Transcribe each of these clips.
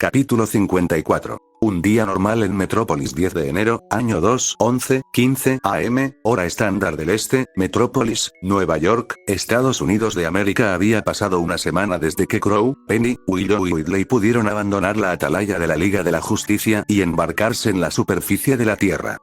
Capítulo 54. Un día normal en Metrópolis. 10 de enero, año 2, 11:15 am, hora estándar del este, Metrópolis, Nueva York, Estados Unidos de América. Había pasado una semana desde que Crow, Penny, Willow y Whitley pudieron abandonar la atalaya de la Liga de la Justicia y embarcarse en la superficie de la Tierra.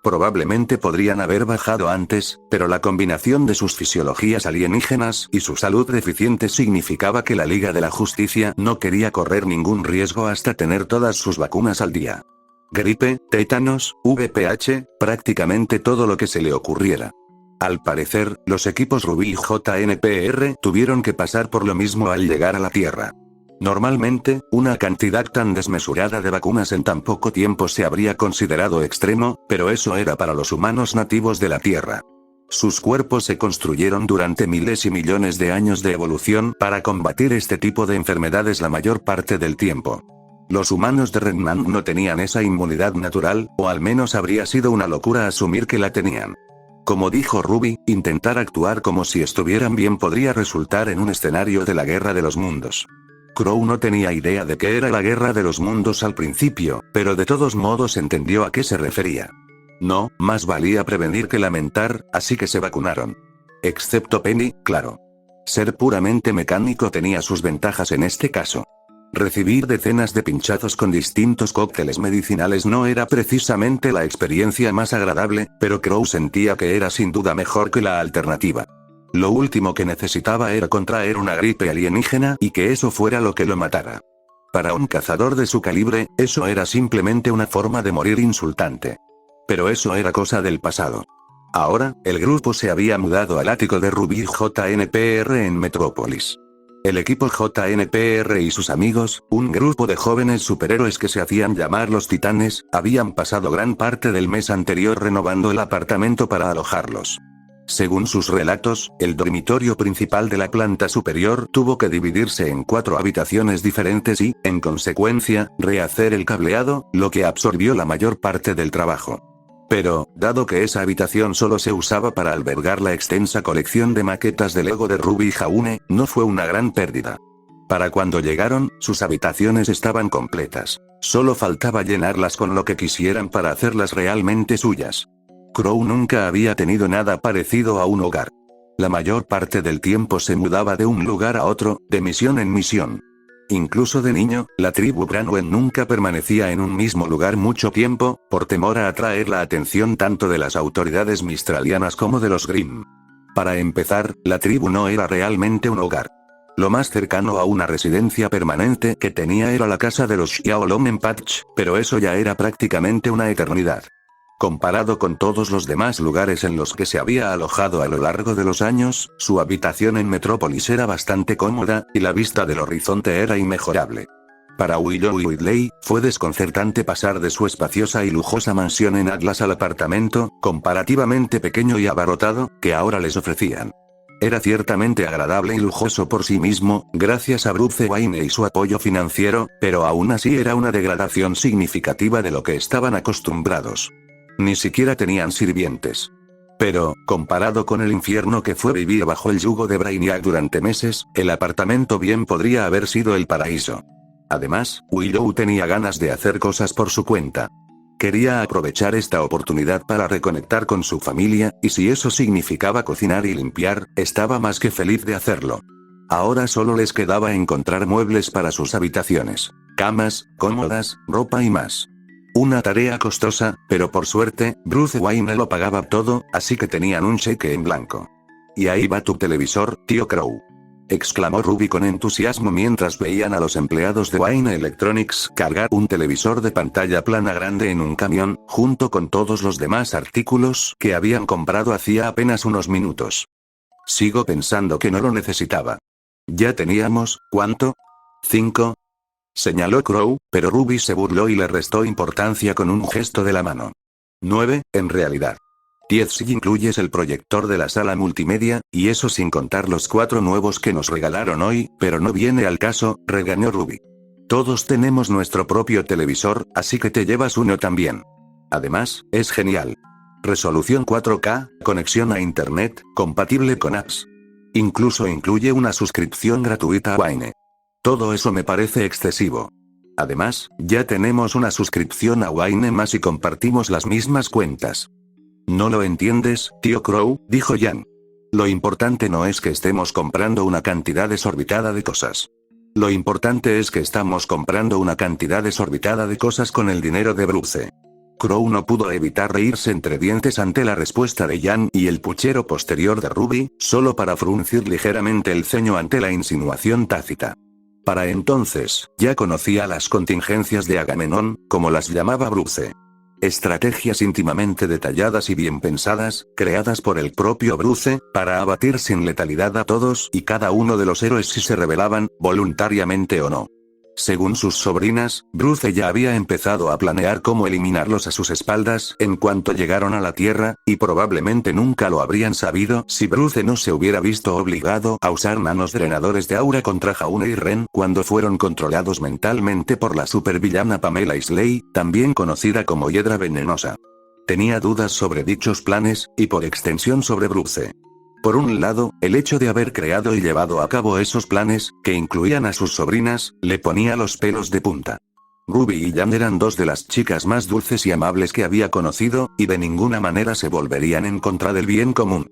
Probablemente podrían haber bajado antes, pero la combinación de sus fisiologías alienígenas y su salud deficiente significaba que la Liga de la Justicia no quería correr ningún riesgo hasta tener todas sus vacunas al día. Gripe, tétanos, VPH, prácticamente todo lo que se le ocurriera. Al parecer, los equipos Ruby y JNPR tuvieron que pasar por lo mismo al llegar a la Tierra. Normalmente, una cantidad tan desmesurada de vacunas en tan poco tiempo se habría considerado extremo, pero eso era para los humanos nativos de la Tierra. Sus cuerpos se construyeron durante miles y millones de años de evolución para combatir este tipo de enfermedades la mayor parte del tiempo. Los humanos de Redman no tenían esa inmunidad natural, o al menos habría sido una locura asumir que la tenían. Como dijo Ruby, intentar actuar como si estuvieran bien podría resultar en un escenario de la Guerra de los Mundos. Crow no tenía idea de qué era la Guerra de los Mundos al principio, pero de todos modos entendió a qué se refería. No, más valía prevenir que lamentar, así que se vacunaron. Excepto Penny, claro. Ser puramente mecánico tenía sus ventajas en este caso. Recibir decenas de pinchazos con distintos cócteles medicinales no era precisamente la experiencia más agradable, pero Crow sentía que era sin duda mejor que la alternativa. Lo último que necesitaba era contraer una gripe alienígena y que eso fuera lo que lo matara. Para un cazador de su calibre, eso era simplemente una forma de morir insultante. Pero eso era cosa del pasado. Ahora, el grupo se había mudado al ático de Ruby JNPR en Metrópolis. El equipo JNPR y sus amigos, un grupo de jóvenes superhéroes que se hacían llamar los Titanes, habían pasado gran parte del mes anterior renovando el apartamento para alojarlos. Según sus relatos, el dormitorio principal de la planta superior tuvo que dividirse en 4 habitaciones diferentes y, en consecuencia, rehacer el cableado, lo que absorbió la mayor parte del trabajo. Pero, dado que esa habitación solo se usaba para albergar la extensa colección de maquetas de Lego de Ruby y Jaune, no fue una gran pérdida. Para cuando llegaron, sus habitaciones estaban completas. Solo faltaba llenarlas con lo que quisieran para hacerlas realmente suyas. Crow nunca había tenido nada parecido a un hogar. La mayor parte del tiempo se mudaba de un lugar a otro, de misión en misión. Incluso de niño, la tribu Branwen nunca permanecía en un mismo lugar mucho tiempo, por temor a atraer la atención tanto de las autoridades mistralianas como de los Grimm. Para empezar, la tribu no era realmente un hogar. Lo más cercano a una residencia permanente que tenía era la casa de los Xiaolong en Patch, pero eso ya era prácticamente una eternidad. Comparado con todos los demás lugares en los que se había alojado a lo largo de los años, su habitación en Metrópolis era bastante cómoda, y la vista del horizonte era inmejorable. Para Willow y Whitley, fue desconcertante pasar de su espaciosa y lujosa mansión en Atlas al apartamento, comparativamente pequeño y abarrotado, que ahora les ofrecían. Era ciertamente agradable y lujoso por sí mismo, gracias a Bruce Wayne y su apoyo financiero, pero aún así era una degradación significativa de lo que estaban acostumbrados. Ni siquiera tenían sirvientes. Pero, comparado con el infierno que fue vivir bajo el yugo de Brainiac durante meses, el apartamento bien podría haber sido el paraíso. Además, Willow tenía ganas de hacer cosas por su cuenta. Quería aprovechar esta oportunidad para reconectar con su familia, y si eso significaba cocinar y limpiar, estaba más que feliz de hacerlo. Ahora solo les quedaba encontrar muebles para sus habitaciones. Camas, cómodas, ropa y más. Una tarea costosa, pero por suerte, Bruce Wayne lo pagaba todo, así que tenían un cheque en blanco. «Y ahí va tu televisor, tío Crow», exclamó Ruby con entusiasmo mientras veían a los empleados de Wayne Electronics cargar un televisor de pantalla plana grande en un camión, junto con todos los demás artículos que habían comprado hacía apenas unos minutos. «Sigo pensando que no lo necesitaba. Ya teníamos, ¿cuánto? 5. Señaló Crow, pero Ruby se burló y le restó importancia con un gesto de la mano. 9, en realidad. 10 si incluyes el proyector de la sala multimedia, y eso sin contar los 4 nuevos que nos regalaron hoy, pero no viene al caso, regañó Ruby. Todos tenemos nuestro propio televisor, así que te llevas uno también. Además, es genial. Resolución 4K, conexión a internet, compatible con apps. Incluso incluye una suscripción gratuita a Wayne. Todo eso me parece excesivo. Además, ya tenemos una suscripción a Wayne más y compartimos las mismas cuentas. No lo entiendes, tío Crow, dijo Jan. Lo importante no es que estemos comprando una cantidad desorbitada de cosas. Lo importante es que estamos comprando una cantidad desorbitada de cosas con el dinero de Bruce. Crow no pudo evitar reírse entre dientes ante la respuesta de Jan y el puchero posterior de Ruby, solo para fruncir ligeramente el ceño ante la insinuación tácita. Para entonces, ya conocía las contingencias de Agamenón, como las llamaba Bruce. Estrategias íntimamente detalladas y bien pensadas, creadas por el propio Bruce, para abatir sin letalidad a todos y cada uno de los héroes si se rebelaban, voluntariamente o no. Según sus sobrinas, Bruce ya había empezado a planear cómo eliminarlos a sus espaldas en cuanto llegaron a la Tierra, y probablemente nunca lo habrían sabido si Bruce no se hubiera visto obligado a usar nanos drenadores de aura contra Jaune y Ren cuando fueron controlados mentalmente por la supervillana Pamela Isley, también conocida como Hiedra Venenosa. Tenía dudas sobre dichos planes, y por extensión sobre Bruce. Por un lado, el hecho de haber creado y llevado a cabo esos planes, que incluían a sus sobrinas, le ponía los pelos de punta. Ruby y Jan eran dos de las chicas más dulces y amables que había conocido, y de ninguna manera se volverían en contra del bien común.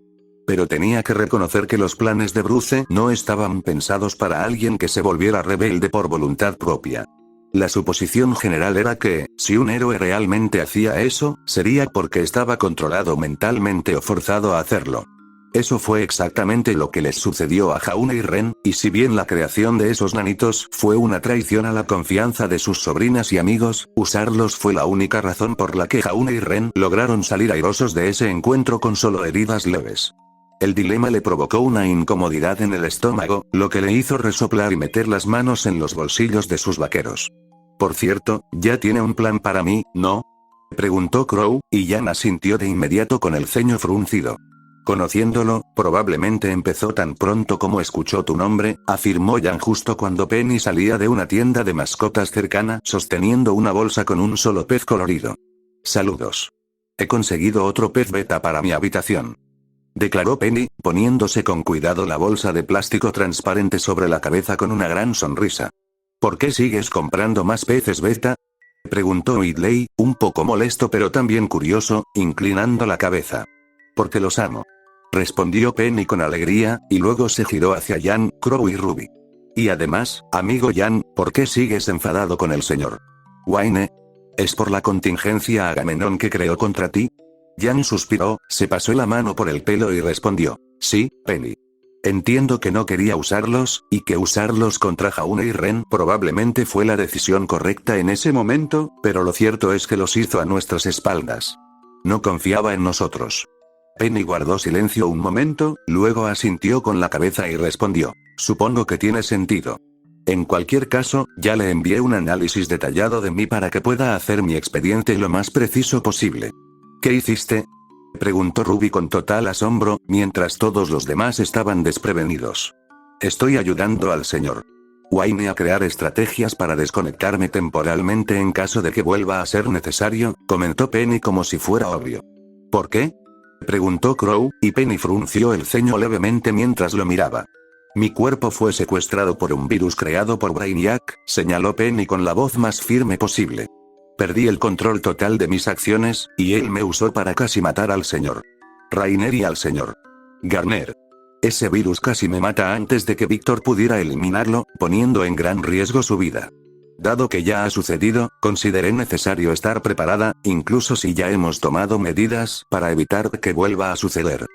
Pero tenía que reconocer que los planes de Bruce no estaban pensados para alguien que se volviera rebelde por voluntad propia. La suposición general era que, si un héroe realmente hacía eso, sería porque estaba controlado mentalmente o forzado a hacerlo. Eso fue exactamente lo que les sucedió a Jaune y Ren, y si bien la creación de esos nanitos fue una traición a la confianza de sus sobrinas y amigos, usarlos fue la única razón por la que Jaune y Ren lograron salir airosos de ese encuentro con solo heridas leves. El dilema le provocó una incomodidad en el estómago, lo que le hizo resoplar y meter las manos en los bolsillos de sus vaqueros. Por cierto, ¿ya tiene un plan para mí, no? Preguntó Crow, y Jan asintió de inmediato con el ceño fruncido. Conociéndolo, probablemente empezó tan pronto como escuchó tu nombre, afirmó Jan justo cuando Penny salía de una tienda de mascotas cercana, sosteniendo una bolsa con un solo pez colorido. Saludos. He conseguido otro pez beta para mi habitación. Declaró Penny, poniéndose con cuidado la bolsa de plástico transparente sobre la cabeza con una gran sonrisa. ¿Por qué sigues comprando más peces beta? Preguntó Whitley, un poco molesto pero también curioso, inclinando la cabeza. Porque los amo. Respondió Penny con alegría, y luego se giró hacia Jan, Crow y Ruby. Y además, amigo Jan, ¿por qué sigues enfadado con el señor Wayne? ¿Es por la contingencia Agamenón que creó contra ti? Jan suspiró, se pasó la mano por el pelo y respondió, sí, Penny. Entiendo que no quería usarlos, y que usarlos contra Jaune y Ren probablemente fue la decisión correcta en ese momento, pero lo cierto es que los hizo a nuestras espaldas. No confiaba en nosotros. Penny guardó silencio un momento, luego asintió con la cabeza y respondió, supongo que tiene sentido. En cualquier caso, ya le envié un análisis detallado de mí para que pueda hacer mi expediente lo más preciso posible. ¿Qué hiciste? Preguntó Ruby con total asombro, mientras todos los demás estaban desprevenidos. Estoy ayudando al señor Wayne a crear estrategias para desconectarme temporalmente en caso de que vuelva a ser necesario, comentó Penny como si fuera obvio. ¿Por qué? Preguntó Crow, y Penny frunció el ceño levemente mientras lo miraba. Mi cuerpo fue secuestrado por un virus creado por Brainiac, señaló Penny con la voz más firme posible. Perdí el control total de mis acciones, y él me usó para casi matar al señor Rainer y al señor Garner. Ese virus casi me mata antes de que Víctor pudiera eliminarlo, poniendo en gran riesgo su vida. Dado que ya ha sucedido, consideré necesario estar preparada, incluso si ya hemos tomado medidas para evitar que vuelva a suceder.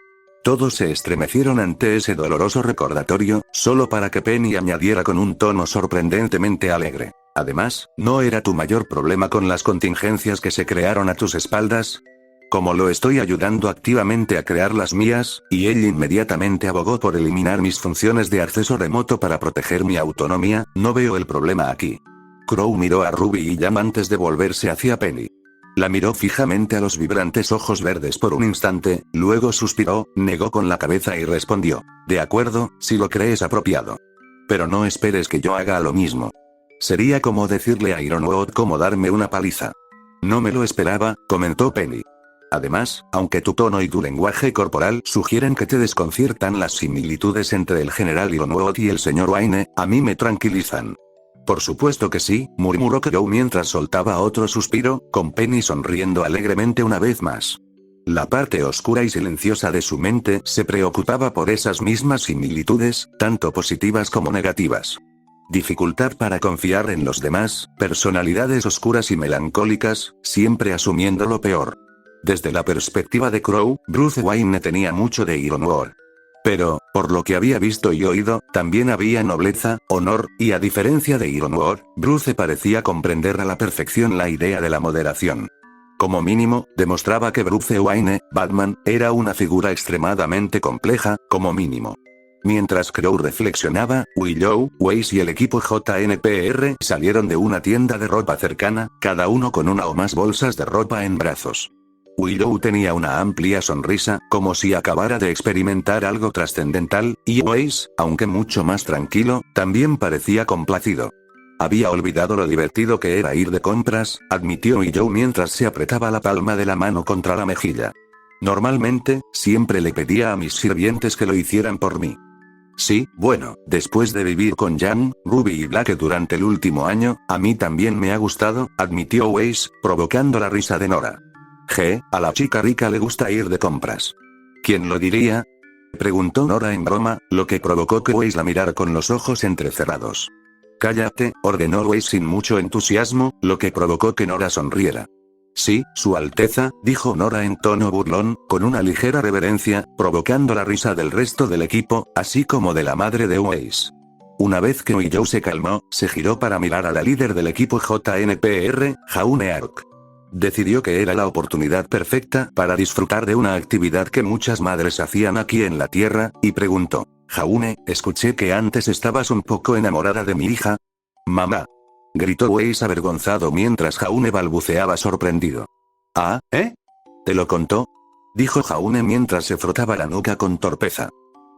Todos se estremecieron ante ese doloroso recordatorio, solo para que Penny añadiera con un tono sorprendentemente alegre. Además, ¿no era tu mayor problema con las contingencias que se crearon a tus espaldas? Como lo estoy ayudando activamente a crear las mías, y él inmediatamente abogó por eliminar mis funciones de acceso remoto para proteger mi autonomía, no veo el problema aquí. Crow miró a Ruby y Jan antes de volverse hacia Penny. La miró fijamente a los vibrantes ojos verdes por un instante, luego suspiró, negó con la cabeza y respondió, de acuerdo, si lo crees apropiado. Pero no esperes que yo haga lo mismo. Sería como decirle a Ironwood cómo darme una paliza. No me lo esperaba, comentó Penny. Además, aunque tu tono y tu lenguaje corporal sugieren que te desconciertan las similitudes entre el general Ironwood y el señor Wayne, a mí me tranquilizan. Por supuesto que sí, murmuró Crow mientras soltaba otro suspiro, con Penny sonriendo alegremente una vez más. La parte oscura y silenciosa de su mente se preocupaba por esas mismas similitudes, tanto positivas como negativas. Dificultad para confiar en los demás, personalidades oscuras y melancólicas, siempre asumiendo lo peor. Desde la perspectiva de Crow, Bruce Wayne tenía mucho de Iron War. Pero, por lo que había visto y oído, también había nobleza, honor, y a diferencia de Iron War, Bruce parecía comprender a la perfección la idea de la moderación. Como mínimo, demostraba que Bruce Wayne, Batman, era una figura extremadamente compleja, como mínimo. Mientras Crow reflexionaba, Willow, Weiss y el equipo JNPR salieron de una tienda de ropa cercana, cada uno con una o más bolsas de ropa en brazos. Willow tenía una amplia sonrisa, como si acabara de experimentar algo trascendental, y Weiss, aunque mucho más tranquilo, también parecía complacido. Había olvidado lo divertido que era ir de compras, admitió Willow mientras se apretaba la palma de la mano contra la mejilla. Normalmente, siempre le pedía a mis sirvientes que lo hicieran por mí. Sí, bueno, después de vivir con Jan, Ruby y Blake durante el último año, a mí también me ha gustado, admitió Weiss, provocando la risa de Nora. A la chica rica le gusta ir de compras. ¿Quién lo diría? Preguntó Nora en broma, lo que provocó que Weiss la mirara con los ojos entrecerrados. Cállate, ordenó Weiss sin mucho entusiasmo, lo que provocó que Nora sonriera. Sí, Su Alteza, dijo Nora en tono burlón, con una ligera reverencia, provocando la risa del resto del equipo, así como de la madre de Weiss. Una vez que Willow se calmó, se giró para mirar a la líder del equipo JNPR, Jayne Ark. Decidió que era la oportunidad perfecta para disfrutar de una actividad que muchas madres hacían aquí en la Tierra, y preguntó: Jayne, escuché que antes estabas un poco enamorada de mi hija. Mamá. Gritó Weiss avergonzado mientras Jayne balbuceaba sorprendido. ¿Ah, eh? ¿Te lo contó? Dijo Jayne mientras se frotaba la nuca con torpeza.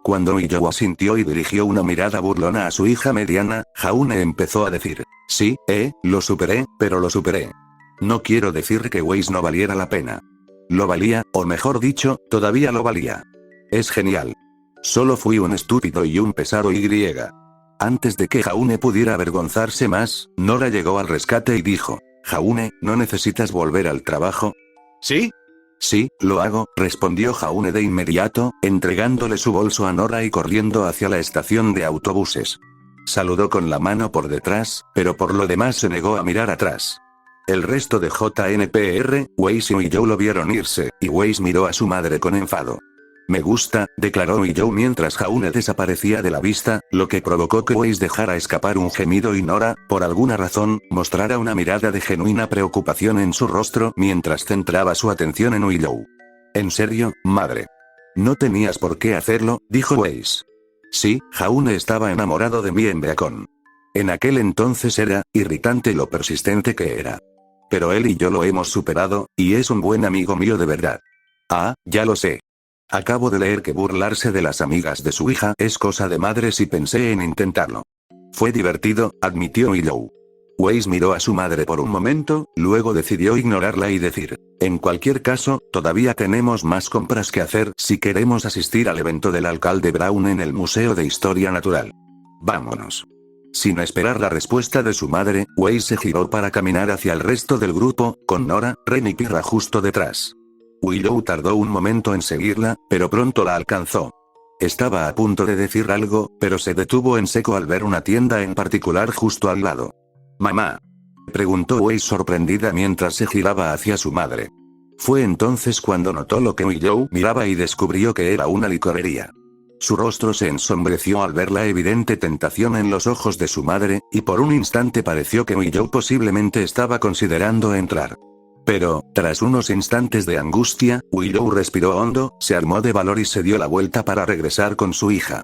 Cuando Willow asintió y dirigió una mirada burlona a su hija mediana, Jayne empezó a decir: sí, lo superé, pero lo superé. No quiero decir que Weiss no valiera la pena. Lo valía, o mejor dicho, todavía lo valía. Es genial. Solo fui un estúpido y un pesado y. Antes de que Jayne pudiera avergonzarse más, Nora llegó al rescate y dijo: Jayne, ¿no necesitas volver al trabajo? ¿Sí? Sí, lo hago, respondió Jayne de inmediato, entregándole su bolso a Nora y corriendo hacia la estación de autobuses. Saludó con la mano por detrás, pero por lo demás se negó a mirar atrás. El resto de JNPR, Weiss y Willow lo vieron irse, y Weiss miró a su madre con enfado. Me gusta, declaró Willow mientras Jayne desaparecía de la vista, lo que provocó que Weiss dejara escapar un gemido y Nora, por alguna razón, mostrara una mirada de genuina preocupación en su rostro mientras centraba su atención en Willow. ¿En serio, madre? No tenías por qué hacerlo, dijo Weiss. Sí, Jayne estaba enamorado de mí en Beacon. En aquel entonces era irritante lo persistente que era. Pero él y yo lo hemos superado, y es un buen amigo mío de verdad. Ah, ya lo sé. Acabo de leer que burlarse de las amigas de su hija es cosa de madres y pensé en intentarlo. Fue divertido, admitió Willow. Weiss miró a su madre por un momento, luego decidió ignorarla y decir: en cualquier caso, todavía tenemos más compras que hacer si queremos asistir al evento del alcalde Brown en el Museo de Historia Natural. Vámonos. Sin esperar la respuesta de su madre, Weiss se giró para caminar hacia el resto del grupo, con Nora, Ren y Pirra justo detrás. Willow tardó un momento en seguirla, pero pronto la alcanzó. Estaba a punto de decir algo, pero se detuvo en seco al ver una tienda en particular justo al lado. «¿Mamá?», preguntó Weiss sorprendida mientras se giraba hacia su madre. Fue entonces cuando notó lo que Willow miraba y descubrió que era una licorería. Su rostro se ensombreció al ver la evidente tentación en los ojos de su madre, y por un instante pareció que Willow posiblemente estaba considerando entrar. Pero, tras unos instantes de angustia, Willow respiró hondo, se armó de valor y se dio la vuelta para regresar con su hija.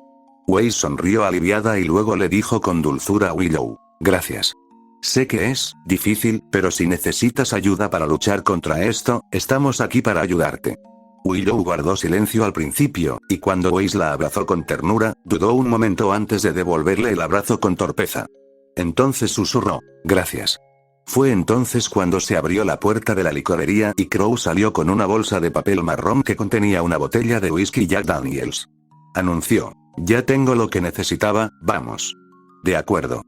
Weiss sonrió aliviada y luego le dijo con dulzura a Willow: gracias. Sé que es difícil, pero si necesitas ayuda para luchar contra esto, estamos aquí para ayudarte. Willow guardó silencio al principio, y cuando Weiss la abrazó con ternura, dudó un momento antes de devolverle el abrazo con torpeza. Entonces susurró: gracias. Fue entonces cuando se abrió la puerta de la licorería y Crow salió con una bolsa de papel marrón que contenía una botella de whisky Jack Daniels. Anunció: ya tengo lo que necesitaba, vamos. De acuerdo.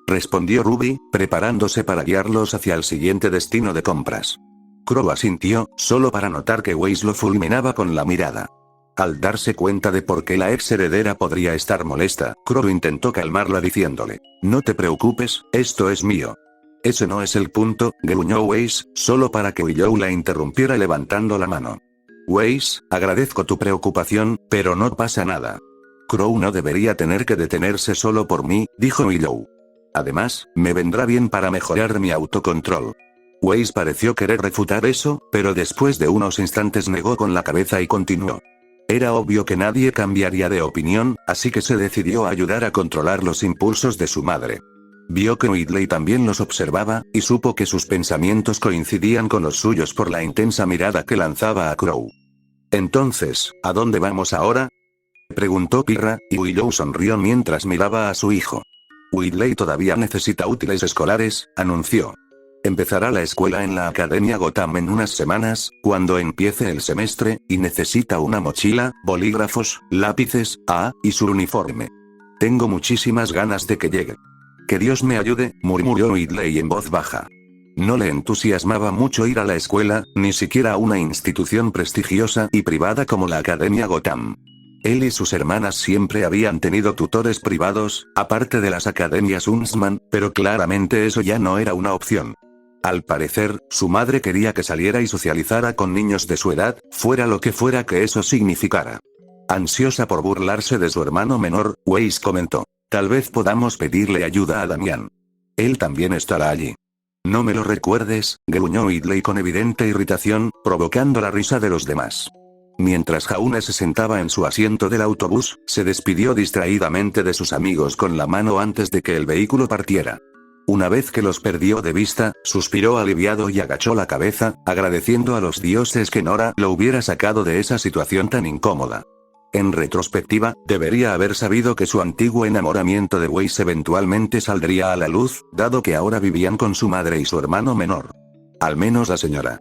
respondió Ruby, preparándose para guiarlos hacia el siguiente destino de compras. Crow asintió, solo para notar que Weiss lo fulminaba con la mirada. Al darse cuenta de por qué la ex heredera podría estar molesta, Crow intentó calmarla diciéndole: no te preocupes, esto es mío. Ese no es el punto, gruñó Weiss, solo para que Willow la interrumpiera levantando la mano. Weiss, agradezco tu preocupación, pero no pasa nada. Crow no debería tener que detenerse solo por mí, dijo Willow. Además, me vendrá bien para mejorar mi autocontrol. Weiss pareció querer refutar eso, pero después de unos instantes negó con la cabeza y continuó. Era obvio que nadie cambiaría de opinión, así que se decidió a ayudar a controlar los impulsos de su madre. Vio que Whitley también los observaba, y supo que sus pensamientos coincidían con los suyos por la intensa mirada que lanzaba a Crow. Entonces, ¿a dónde vamos ahora?, preguntó Pirra, y Willow sonrió mientras miraba a su hijo. Whitley todavía necesita útiles escolares, anunció. Empezará la escuela en la Academia Gotham en unas semanas, cuando empiece el semestre, y necesita una mochila, bolígrafos, lápices, y su uniforme. Tengo muchísimas ganas de que llegue. Que Dios me ayude, murmuró Whitley en voz baja. No le entusiasmaba mucho ir a la escuela, ni siquiera a una institución prestigiosa y privada como la Academia Gotham. Él y sus hermanas siempre habían tenido tutores privados, aparte de las academias Huntsman, pero claramente eso ya no era una opción. Al parecer, su madre quería que saliera y socializara con niños de su edad, fuera lo que fuera que eso significara. Ansiosa por burlarse de su hermano menor, Weiss comentó: tal vez podamos pedirle ayuda a Damián. Él también estará allí. No me lo recuerdes, gruñó Whitley con evidente irritación, provocando la risa de los demás. Mientras Jaune se sentaba en su asiento del autobús, se despidió distraídamente de sus amigos con la mano antes de que el vehículo partiera. Una vez que los perdió de vista, suspiró aliviado y agachó la cabeza, agradeciendo a los dioses que Nora lo hubiera sacado de esa situación tan incómoda. En retrospectiva, debería haber sabido que su antiguo enamoramiento de Weiss eventualmente saldría a la luz, dado que ahora vivían con su madre y su hermano menor. Al menos la señora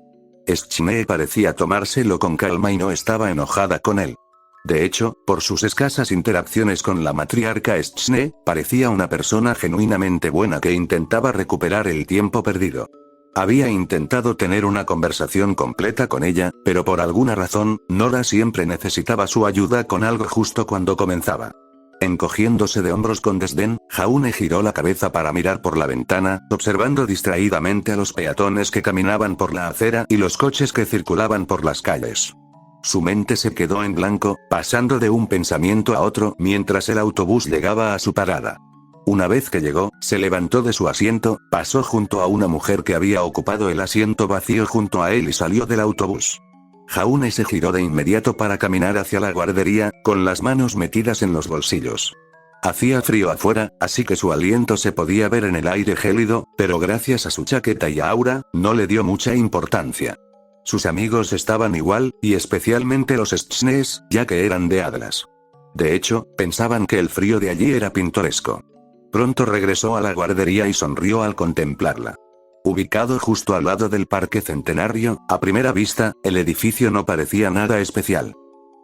Schnee parecía tomárselo con calma y no estaba enojada con él. De hecho, por sus escasas interacciones con la matriarca Schnee, parecía una persona genuinamente buena que intentaba recuperar el tiempo perdido. Había intentado tener una conversación completa con ella, pero por alguna razón, Nora siempre necesitaba su ayuda con algo justo cuando comenzaba. Encogiéndose de hombros con desdén, Jaune giró la cabeza para mirar por la ventana, observando distraídamente a los peatones que caminaban por la acera y los coches que circulaban por las calles. Su mente se quedó en blanco, pasando de un pensamiento a otro mientras el autobús llegaba a su parada. Una vez que llegó, se levantó de su asiento, pasó junto a una mujer que había ocupado el asiento vacío junto a él y salió del autobús. Jaune se giró de inmediato para caminar hacia la guardería, con las manos metidas en los bolsillos. Hacía frío afuera, así que su aliento se podía ver en el aire gélido, pero gracias a su chaqueta y aura, no le dio mucha importancia. Sus amigos estaban igual, y especialmente los Schnees, ya que eran de Atlas. De hecho, pensaban que el frío de allí era pintoresco. Pronto regresó a la guardería y sonrió al contemplarla. Ubicado justo al lado del Parque Centenario, a primera vista, el edificio no parecía nada especial.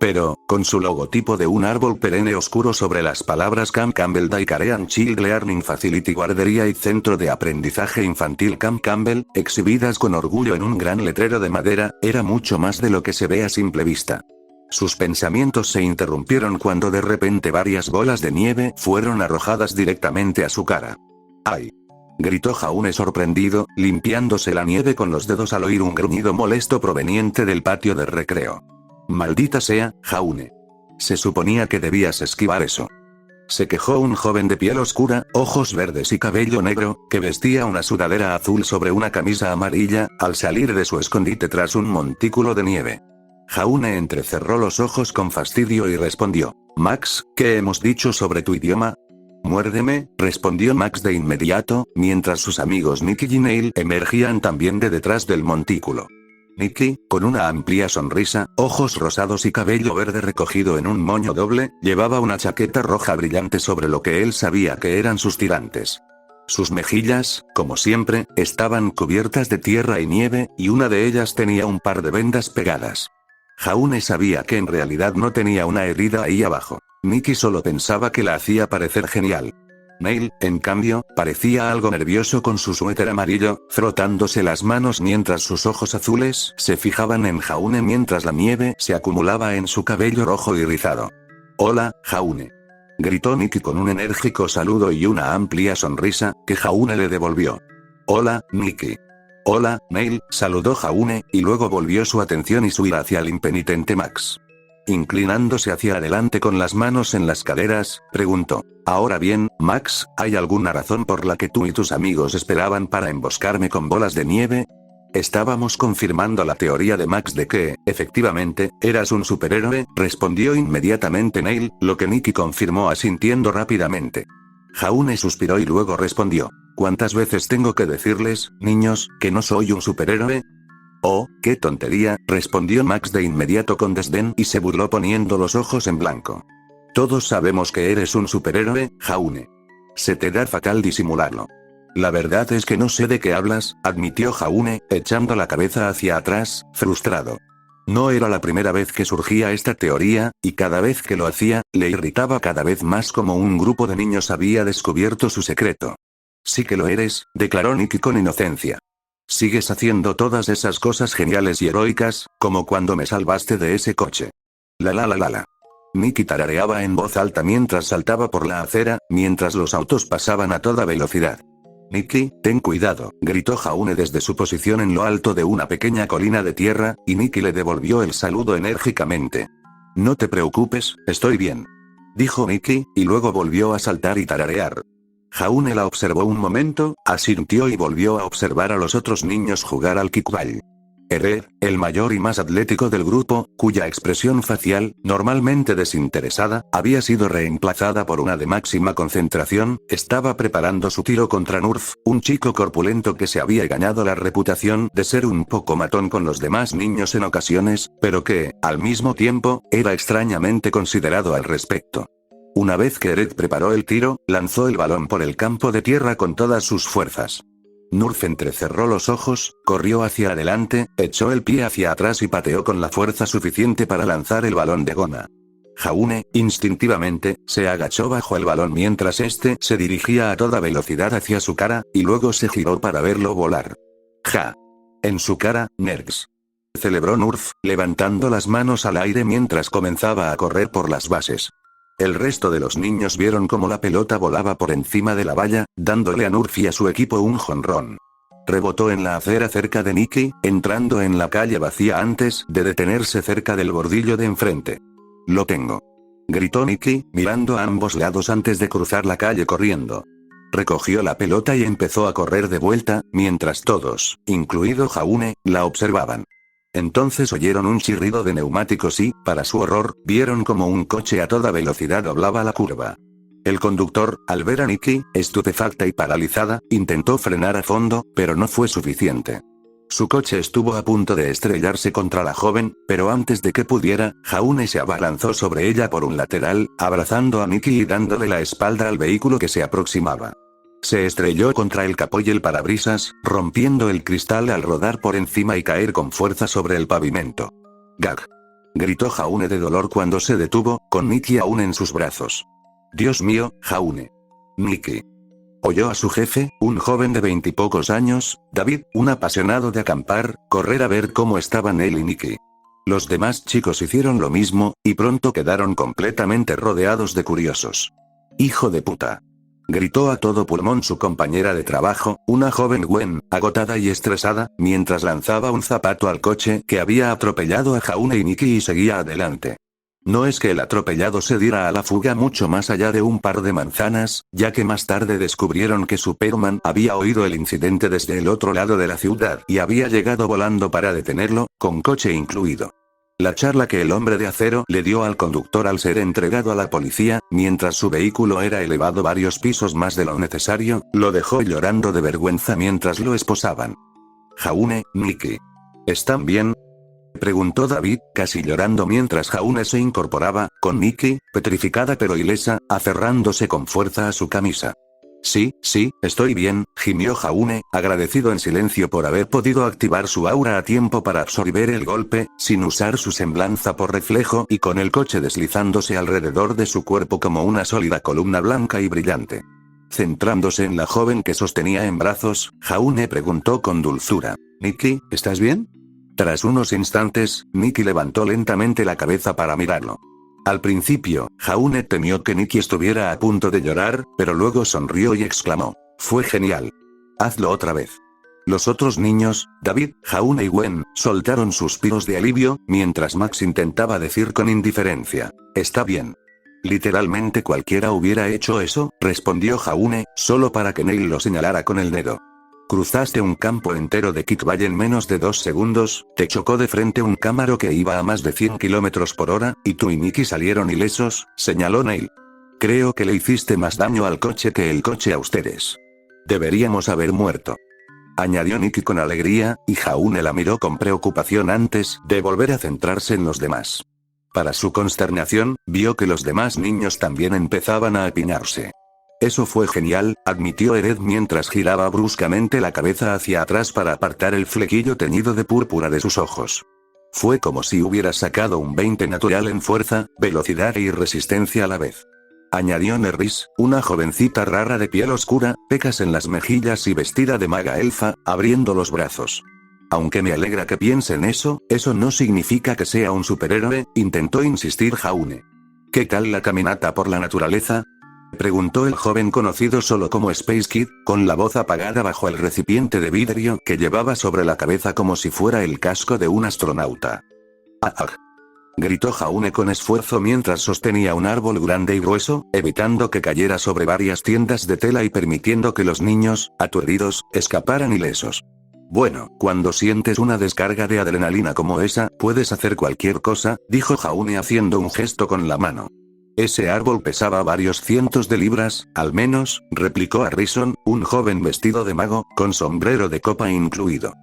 Pero, con su logotipo de un árbol perenne oscuro sobre las palabras Camp Campbell Daycare and Child Learning Facility Guardería y Centro de Aprendizaje Infantil Camp Campbell, exhibidas con orgullo en un gran letrero de madera, era mucho más de lo que se ve a simple vista. Sus pensamientos se interrumpieron cuando de repente varias bolas de nieve fueron arrojadas directamente a su cara. ¡Ay!, gritó Jaune sorprendido, limpiándose la nieve con los dedos al oír un gruñido molesto proveniente del patio de recreo. Maldita sea, Jaune. Se suponía que debías esquivar eso. Se quejó un joven de piel oscura, ojos verdes y cabello negro, que vestía una sudadera azul sobre una camisa amarilla, al salir de su escondite tras un montículo de nieve. Jaune entrecerró los ojos con fastidio y respondió: Max, ¿qué hemos dicho sobre tu idioma? Muérdeme, respondió Max de inmediato, mientras sus amigos Nicky y Neil emergían también de detrás del montículo. Nicky, con una amplia sonrisa, ojos rosados y cabello verde recogido en un moño doble, llevaba una chaqueta roja brillante sobre lo que él sabía que eran sus tirantes. Sus mejillas, como siempre, estaban cubiertas de tierra y nieve, y una de ellas tenía un par de vendas pegadas. Jaune sabía que en realidad no tenía una herida ahí abajo. Nicky solo pensaba que la hacía parecer genial. Neil, en cambio, parecía algo nervioso con su suéter amarillo, frotándose las manos mientras sus ojos azules se fijaban en Jaune mientras la nieve se acumulaba en su cabello rojo y rizado. «Hola, Jaune», gritó Nikki con un enérgico saludo y una amplia sonrisa, que Jaune le devolvió. «Hola, Nikki». «Hola, Neil», saludó Jaune, y luego volvió su atención y su ira hacia el impenitente Max. Inclinándose hacia adelante con las manos en las caderas, preguntó: «Ahora bien, Max, ¿hay alguna razón por la que tú y tus amigos esperaban para emboscarme con bolas de nieve?» «Estábamos confirmando la teoría de Max de que, efectivamente, eras un superhéroe», respondió inmediatamente Neil, lo que Nikki confirmó asintiendo rápidamente. Jaune suspiró y luego respondió: «¿Cuántas veces tengo que decirles, niños, que no soy un superhéroe?» «Oh, qué tontería», respondió Max de inmediato con desdén y se burló poniendo los ojos en blanco. «Todos sabemos que eres un superhéroe, Jaune. Se te da fatal disimularlo». «La verdad es que no sé de qué hablas», admitió Jaune, echando la cabeza hacia atrás, frustrado. No era la primera vez que surgía esta teoría, y cada vez que lo hacía, le irritaba cada vez más como un grupo de niños había descubierto su secreto. «Sí que lo eres», declaró Nikki con inocencia. «Sigues haciendo todas esas cosas geniales y heroicas, como cuando me salvaste de ese coche». La. Nikki tarareaba en voz alta mientras saltaba por la acera, mientras los autos pasaban a toda velocidad. «Nikki, ten cuidado», gritó Jaune desde su posición en lo alto de una pequeña colina de tierra, y Nikki le devolvió el saludo enérgicamente. «No te preocupes, estoy bien», dijo Nikki, y luego volvió a saltar y tararear. Jaune la observó un momento, asintió y volvió a observar a los otros niños jugar al kickball. Erer, el mayor y más atlético del grupo, cuya expresión facial, normalmente desinteresada, había sido reemplazada por una de máxima concentración, estaba preparando su tiro contra Nurf, un chico corpulento que se había ganado la reputación de ser un poco matón con los demás niños en ocasiones, pero que, al mismo tiempo, era extrañamente considerado al respecto. Una vez que Eret preparó el tiro, lanzó el balón por el campo de tierra con todas sus fuerzas. Nurf entrecerró los ojos, corrió hacia adelante, echó el pie hacia atrás y pateó con la fuerza suficiente para lanzar el balón de goma. Jaune, instintivamente, se agachó bajo el balón mientras este se dirigía a toda velocidad hacia su cara, y luego se giró para verlo volar. «Ja. En su cara, nerds», celebró Nurf, levantando las manos al aire mientras comenzaba a correr por las bases. El resto de los niños vieron cómo la pelota volaba por encima de la valla, dándole a Nurf y a su equipo un jonrón. Rebotó en la acera cerca de Nikki, entrando en la calle vacía antes de detenerse cerca del bordillo de enfrente. «Lo tengo», gritó Nikki, mirando a ambos lados antes de cruzar la calle corriendo. Recogió la pelota y empezó a correr de vuelta, mientras todos, incluido Jaune, la observaban. Entonces oyeron un chirrido de neumáticos y, para su horror, vieron como un coche a toda velocidad doblaba la curva. El conductor, al ver a Nikki, estupefacta y paralizada, intentó frenar a fondo, pero no fue suficiente. Su coche estuvo a punto de estrellarse contra la joven, pero antes de que pudiera, Jaune se abalanzó sobre ella por un lateral, abrazando a Nikki y dándole la espalda al vehículo que se aproximaba. Se estrelló contra el capó y el parabrisas, rompiendo el cristal al rodar por encima y caer con fuerza sobre el pavimento. «Gag», gritó Jaune de dolor cuando se detuvo, con Nikki aún en sus brazos. «Dios mío, Jaune». «Nikki». Oyó a su jefe, un joven de 20 y pocos años, David, un apasionado de acampar, correr a ver cómo estaban él y Nikki. Los demás chicos hicieron lo mismo, y pronto quedaron completamente rodeados de curiosos. «Hijo de puta», gritó a todo pulmón su compañera de trabajo, una joven Gwen, agotada y estresada, mientras lanzaba un zapato al coche que había atropellado a Jaune y Nikki y seguía adelante. No es que el atropellado se diera a la fuga mucho más allá de un par de manzanas, ya que más tarde descubrieron que Superman había oído el incidente desde el otro lado de la ciudad y había llegado volando para detenerlo, con coche incluido. La charla que el hombre de acero le dio al conductor al ser entregado a la policía, mientras su vehículo era elevado varios pisos más de lo necesario, lo dejó llorando de vergüenza mientras lo esposaban. «Jaune, Nikki. ¿Están bien?», preguntó David, casi llorando mientras Jaune se incorporaba, con Nikki, petrificada pero ilesa, aferrándose con fuerza a su camisa. «Sí, estoy bien», gimió Jaune, agradecido en silencio por haber podido activar su aura a tiempo para absorber el golpe, sin usar su semblanza por reflejo y con el coche deslizándose alrededor de su cuerpo como una sólida columna blanca y brillante. Centrándose en la joven que sostenía en brazos, Jaune preguntó con dulzura. «Nikki, ¿estás bien?» Tras unos instantes, Nikki levantó lentamente la cabeza para mirarlo. Al principio, Jaune temió que Nikki estuviera a punto de llorar, pero luego sonrió y exclamó. «Fue genial. Hazlo otra vez». Los otros niños, David, Jaune y Gwen, soltaron suspiros de alivio, mientras Max intentaba decir con indiferencia. «Está bien». «Literalmente cualquiera hubiera hecho eso», respondió Jaune, solo para que Neil lo señalara con el dedo. «Cruzaste un campo entero de Kitbay en menos de 2 segundos, te chocó de frente un Camaro que iba a más de 100 km por hora, y tú y Nikki salieron ilesos», señaló Neil. «Creo que le hiciste más daño al coche que el coche a ustedes. Deberíamos haber muerto», añadió Nikki con alegría, y Jaune la miró con preocupación antes de volver a centrarse en los demás. Para su consternación, vio que los demás niños también empezaban a apiñarse. «Eso fue genial», admitió Ered mientras giraba bruscamente la cabeza hacia atrás para apartar el flequillo teñido de púrpura de sus ojos. «Fue como si hubieras sacado un 20 natural en fuerza, velocidad y resistencia a la vez», añadió Nerys, una jovencita rara de piel oscura, pecas en las mejillas y vestida de maga elfa, abriendo los brazos. «Aunque me alegra que piense en eso no significa que sea un superhéroe», intentó insistir Jaune. «¿Qué tal la caminata por la naturaleza?», preguntó el joven conocido solo como Space Kid, con la voz apagada bajo el recipiente de vidrio que llevaba sobre la cabeza como si fuera el casco de un astronauta. «¡Ah, ah!», gritó Jaune con esfuerzo mientras sostenía un árbol grande y grueso, evitando que cayera sobre varias tiendas de tela y permitiendo que los niños, aturdidos, escaparan ilesos. «Bueno, cuando sientes una descarga de adrenalina como esa, puedes hacer cualquier cosa», dijo Jaune haciendo un gesto con la mano. «Ese árbol pesaba varios cientos de libras, al menos», replicó Harrison, un joven vestido de mago, con sombrero de copa incluido.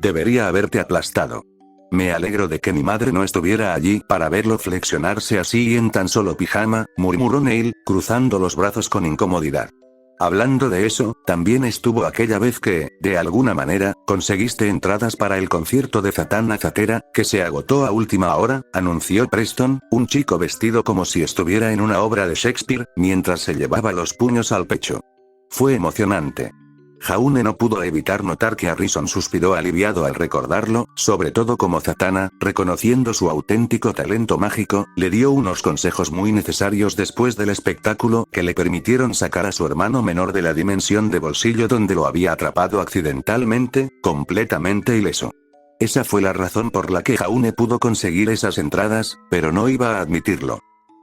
«Debería haberte aplastado». «Me alegro de que mi madre no estuviera allí para verlo flexionarse así y en tan solo pijama», murmuró Neil, cruzando los brazos con incomodidad. «Hablando de eso, también estuvo aquella vez que, de alguna manera, conseguiste entradas para el concierto de Zatanna Zatera, que se agotó a última hora», anunció Preston, un chico vestido como si estuviera en una obra de Shakespeare, mientras se llevaba los puños al pecho. «Fue emocionante». Jaune no pudo evitar notar que Harrison suspiró aliviado al recordarlo, sobre todo como Zatanna, reconociendo su auténtico talento mágico, le dio unos consejos muy necesarios después del espectáculo que le permitieron sacar a su hermano menor de la dimensión de bolsillo donde lo había atrapado accidentalmente, completamente ileso. Esa fue la razón por la que Jaune pudo conseguir esas entradas, pero no iba a admitirlo.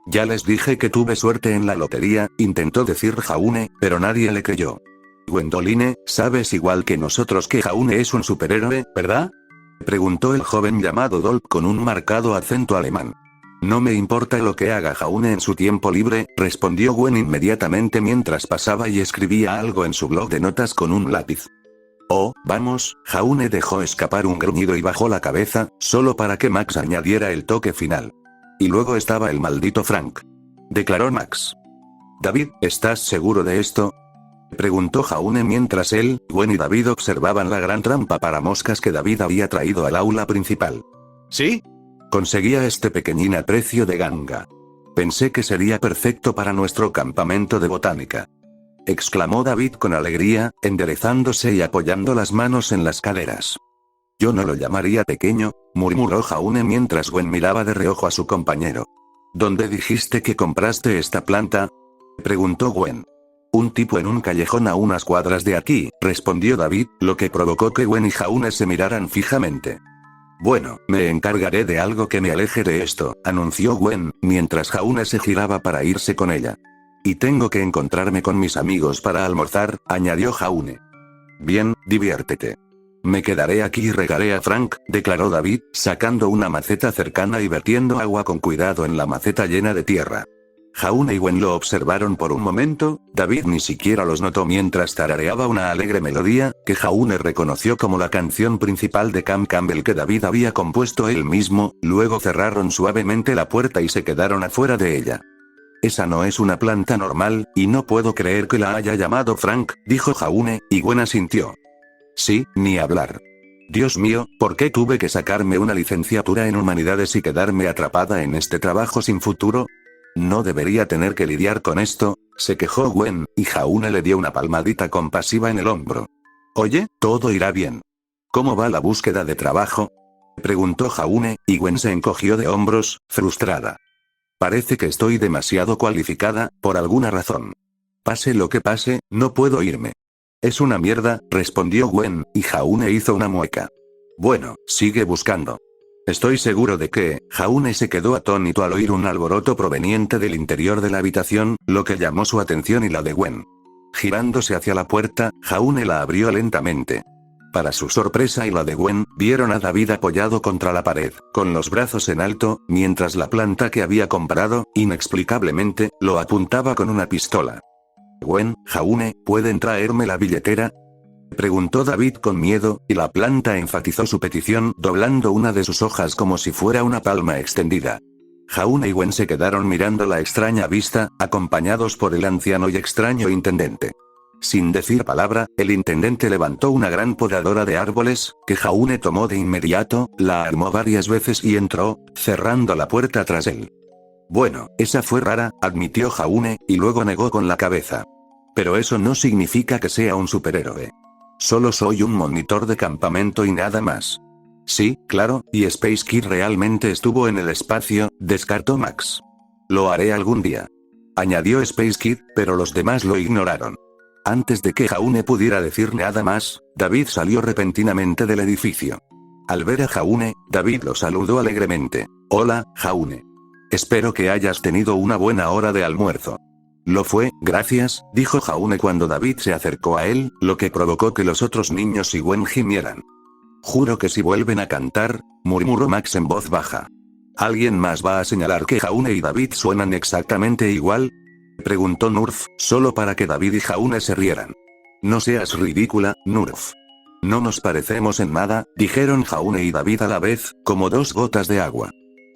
«Ya les dije que tuve suerte en la lotería», intentó decir Jaune, pero nadie le creyó. «Gwendoline, sabes igual que nosotros que Jaune es un superhéroe, ¿verdad?», preguntó el joven llamado Dolph con un marcado acento alemán. «No me importa lo que haga Jaune en su tiempo libre», respondió Gwen inmediatamente mientras pasaba y escribía algo en su blog de notas con un lápiz. «Oh, vamos», Jaune dejó escapar un gruñido y bajó la cabeza, solo para que Max añadiera el toque final. «Y luego estaba el maldito Frank», declaró Max. «David, ¿estás seguro de esto?», preguntó Jaune mientras él, Gwen y David observaban la gran trampa para moscas que David había traído al aula principal. «¿Sí? Conseguía este pequeñín a precio de ganga. Pensé que sería perfecto para nuestro campamento de botánica», exclamó David con alegría, enderezándose y apoyando las manos en las caderas. «Yo no lo llamaría pequeño», murmuró Jaune mientras Gwen miraba de reojo a su compañero. «¿Dónde dijiste que compraste esta planta?», preguntó Gwen. «Un tipo en un callejón a unas cuadras de aquí», respondió David, lo que provocó que Gwen y Jaune se miraran fijamente. «Bueno, me encargaré de algo que me aleje de esto», anunció Gwen, mientras Jaune se giraba para irse con ella. «Y tengo que encontrarme con mis amigos para almorzar», añadió Jaune. «Bien, diviértete». «Me quedaré aquí y regaré a Frank», declaró David, sacando una maceta cercana y vertiendo agua con cuidado en la maceta llena de tierra. Jaune y Gwen lo observaron por un momento, David ni siquiera los notó mientras tarareaba una alegre melodía, que Jaune reconoció como la canción principal de Cam Campbell que David había compuesto él mismo, luego cerraron suavemente la puerta y se quedaron afuera de ella. «Esa no es una planta normal, y no puedo creer que la haya llamado Frank», dijo Jaune, y Gwen asintió. «Sí, ni hablar. Dios mío, ¿por qué tuve que sacarme una licenciatura en humanidades y quedarme atrapada en este trabajo sin futuro? No debería tener que lidiar con esto», Se quejó Gwen, y Jaune le dio una palmadita compasiva en el hombro. Oye, todo irá bien. ¿Cómo va la búsqueda de trabajo? Preguntó Jaune, y Gwen se encogió de hombros, frustrada. Parece que estoy demasiado cualificada, por alguna razón. Pase lo que pase, no puedo irme. Es una mierda, respondió Gwen, y Jaune hizo una mueca. Bueno, sigue buscando. Estoy seguro de que, Jaune se quedó atónito al oír un alboroto proveniente del interior de la habitación, lo que llamó su atención y la de Gwen. Girándose hacia la puerta, Jaune la abrió lentamente. Para su sorpresa y la de Gwen, vieron a David apoyado contra la pared, con los brazos en alto, mientras la planta que había comprado, inexplicablemente, lo apuntaba con una pistola. Gwen, Jaune, ¿pueden traerme la billetera? Preguntó David con miedo, y la planta enfatizó su petición doblando una de sus hojas como si fuera una palma extendida. Jaune y Gwen se quedaron mirando la extraña vista, acompañados por el anciano y extraño intendente. Sin decir palabra, el intendente levantó una gran podadora de árboles, que Jaune tomó de inmediato, la armó varias veces y entró, cerrando la puerta tras él. Bueno, esa fue rara, admitió Jaune, y luego negó con la cabeza. Pero eso no significa que sea un superhéroe. Solo soy un monitor de campamento y nada más. Sí, claro, y Space Kid realmente estuvo en el espacio, descartó Max. Lo haré algún día. Añadió Space Kid, pero los demás lo ignoraron. Antes de que Jaune pudiera decir nada más, David salió repentinamente del edificio. Al ver a Jaune, David lo saludó alegremente. Hola, Jaune. Espero que hayas tenido una buena hora de almuerzo. Lo fue, gracias, dijo Jaune cuando David se acercó a él, lo que provocó que los otros niños y Gwen gimieran. Juro que si vuelven a cantar, murmuró Max en voz baja. ¿Alguien más va a señalar que Jaune y David suenan exactamente igual? Preguntó Nurf, solo para que David y Jaune se rieran. No seas ridícula, Nurf. No nos parecemos en nada, dijeron Jaune y David a la vez, como dos gotas de agua.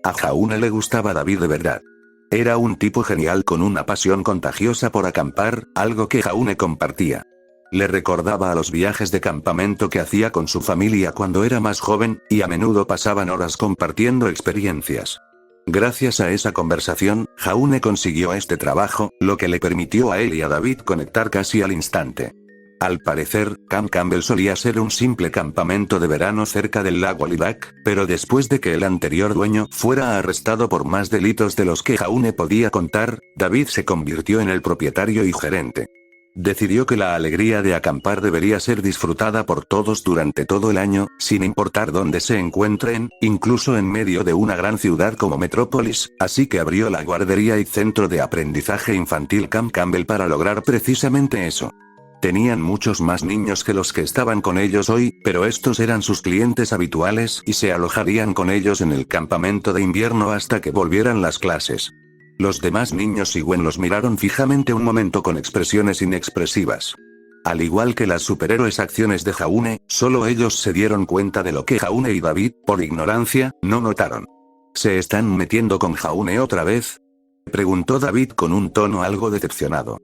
A Jaune le gustaba David de verdad. Era un tipo genial con una pasión contagiosa por acampar, algo que Jaune compartía. Le recordaba a los viajes de campamento que hacía con su familia cuando era más joven, y a menudo pasaban horas compartiendo experiencias. Gracias a esa conversación, Jaune consiguió este trabajo, lo que le permitió a él y a David conectar casi al instante. Al parecer, Camp Campbell solía ser un simple campamento de verano cerca del lago Lilac, pero después de que el anterior dueño fuera arrestado por más delitos de los que Jaune podía contar, David se convirtió en el propietario y gerente. Decidió que la alegría de acampar debería ser disfrutada por todos durante todo el año, sin importar dónde se encuentren, incluso en medio de una gran ciudad como Metrópolis, así que abrió la guardería y centro de aprendizaje infantil Camp Campbell para lograr precisamente eso. Tenían muchos más niños que los que estaban con ellos hoy, pero estos eran sus clientes habituales y se alojarían con ellos en el campamento de invierno hasta que volvieran las clases. Los demás niños y Gwen los miraron fijamente un momento con expresiones inexpresivas. Al igual que las superhéroes acciones de Jaune, solo ellos se dieron cuenta de lo que Jaune y David, por ignorancia, no notaron. ¿Se están metiendo con Jaune otra vez? Preguntó David con un tono algo decepcionado.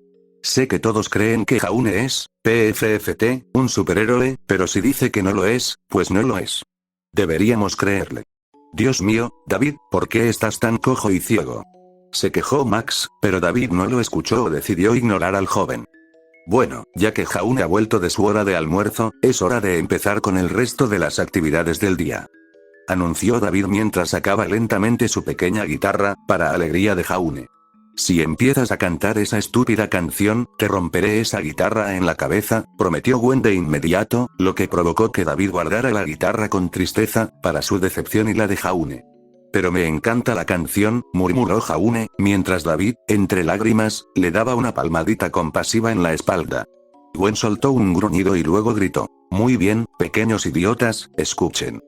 Sé que todos creen que Jaune es, PFFT, un superhéroe, pero si dice que no lo es, pues no lo es. Deberíamos creerle. Dios mío, David, ¿por qué estás tan cojo y ciego? Se quejó Max, pero David no lo escuchó o decidió ignorar al joven. Bueno, ya que Jaune ha vuelto de su hora de almuerzo, es hora de empezar con el resto de las actividades del día. Anunció David mientras sacaba lentamente su pequeña guitarra, para alegría de Jaune. Si empiezas a cantar esa estúpida canción, te romperé esa guitarra en la cabeza, prometió Gwen de inmediato, lo que provocó que David guardara la guitarra con tristeza, para su decepción y la de Jaune. Pero me encanta la canción, murmuró Jaune, mientras David, entre lágrimas, le daba una palmadita compasiva en la espalda. Gwen soltó un gruñido y luego gritó, muy bien, pequeños idiotas, escuchen.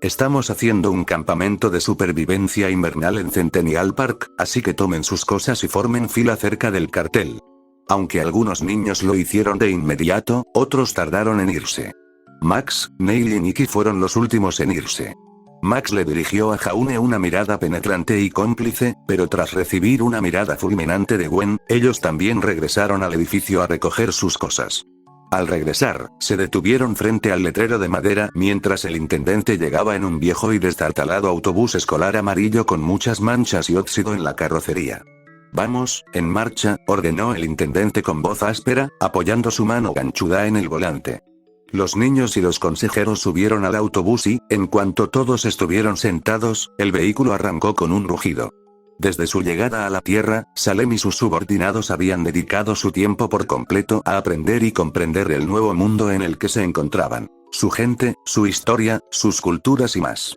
Estamos haciendo un campamento de supervivencia invernal en Centennial Park, así que tomen sus cosas y formen fila cerca del cartel. Aunque algunos niños lo hicieron de inmediato, otros tardaron en irse. Max, Neil y Nikki fueron los últimos en irse. Max le dirigió a Jaune una mirada penetrante y cómplice, pero tras recibir una mirada fulminante de Gwen, ellos también regresaron al edificio a recoger sus cosas. Al regresar, se detuvieron frente al letrero de madera mientras el intendente llegaba en un viejo y destartalado autobús escolar amarillo con muchas manchas y óxido en la carrocería. Vamos, en marcha, ordenó el intendente con voz áspera, apoyando su mano ganchuda en el volante. Los niños y los consejeros subieron al autobús y, en cuanto todos estuvieron sentados, el vehículo arrancó con un rugido. Desde su llegada a la Tierra, Salem y sus subordinados habían dedicado su tiempo por completo a aprender y comprender el nuevo mundo en el que se encontraban, su gente, su historia, sus culturas y más.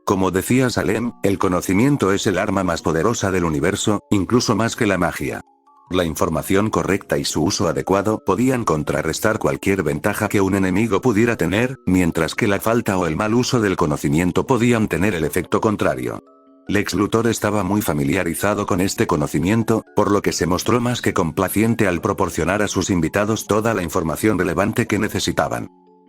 Como decía Salem, el conocimiento es el arma más poderosa del universo, incluso más que la magia. La información correcta y su uso adecuado podían contrarrestar cualquier ventaja que un enemigo pudiera tener, mientras que la falta o el mal uso del conocimiento podían tener el efecto contrario. Lex Luthor estaba muy familiarizado con este conocimiento, por lo que se mostró más que complaciente al proporcionar a sus invitados toda la información relevante que necesitaban.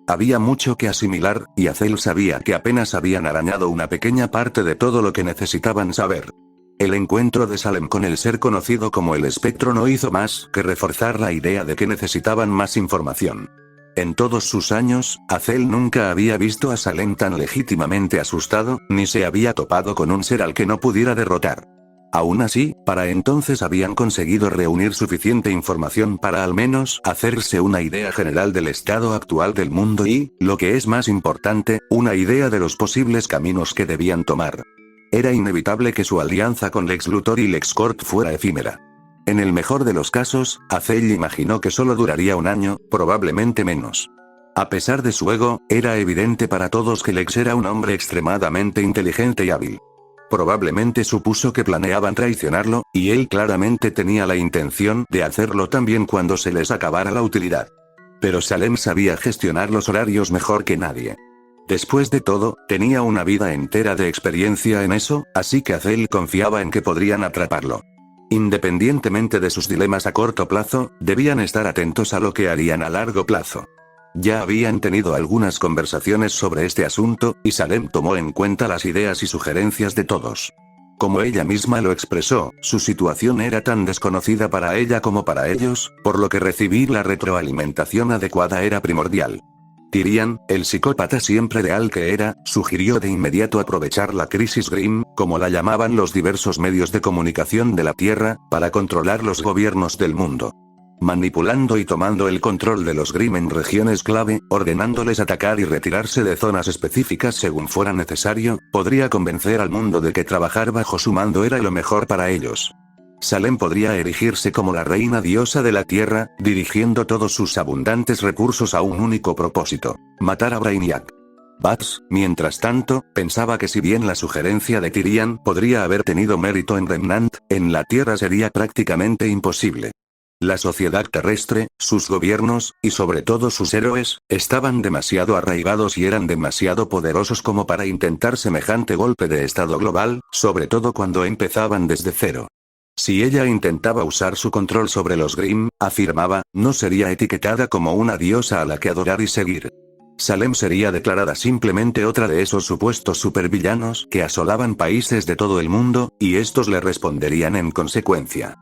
Había mucho que asimilar, y Azel sabía que apenas habían arañado una pequeña parte de todo lo que necesitaban saber. El encuentro de Salem con el ser conocido como el Espectro no hizo más que reforzar la idea de que necesitaban más información. En todos sus años, Azel nunca había visto a Salem tan legítimamente asustado, ni se había topado con un ser al que no pudiera derrotar. Aún así, para entonces habían conseguido reunir suficiente información para al menos hacerse una idea general del estado actual del mundo y, lo que es más importante, una idea de los posibles caminos que debían tomar. Era inevitable que su alianza con Lex Luthor y LexCorp fuera efímera. En el mejor de los casos, Azel imaginó que solo duraría un año, probablemente menos. A pesar de su ego, era evidente para todos que Lex era un hombre extremadamente inteligente y hábil. Probablemente supuso que planeaban traicionarlo, y él claramente tenía la intención de hacerlo también cuando se les acabara la utilidad. Pero Salem sabía gestionar los horarios mejor que nadie. Después de todo, tenía una vida entera de experiencia en eso, así que Azel confiaba en que podrían atraparlo. Independientemente de sus dilemas a corto plazo, debían estar atentos a lo que harían a largo plazo. Ya habían tenido algunas conversaciones sobre este asunto, y Salem tomó en cuenta las ideas y sugerencias de todos. Como ella misma lo expresó, su situación era tan desconocida para ella como para ellos, por lo que recibir la retroalimentación adecuada era primordial. Tyrian, el psicópata siempre leal que era, sugirió de inmediato aprovechar la crisis Grimm, como la llamaban los diversos medios de comunicación de la Tierra, para controlar los gobiernos del mundo. Manipulando y tomando el control de los Grimm en regiones clave, ordenándoles atacar y retirarse de zonas específicas según fuera necesario, podría convencer al mundo de que trabajar bajo su mando era lo mejor para ellos. Salem podría erigirse como la reina diosa de la Tierra, dirigiendo todos sus abundantes recursos a un único propósito: matar a Brainiac. Bats, mientras tanto, pensaba que si bien la sugerencia de Tyrian podría haber tenido mérito en Remnant, en la Tierra sería prácticamente imposible. La sociedad terrestre, sus gobiernos, y sobre todo sus héroes, estaban demasiado arraigados y eran demasiado poderosos como para intentar semejante golpe de estado global, sobre todo cuando empezaban desde cero. Si ella intentaba usar su control sobre los Grimm, afirmaba, no sería etiquetada como una diosa a la que adorar y seguir. Salem sería declarada simplemente otra de esos supuestos supervillanos que asolaban países de todo el mundo, y estos le responderían en consecuencia.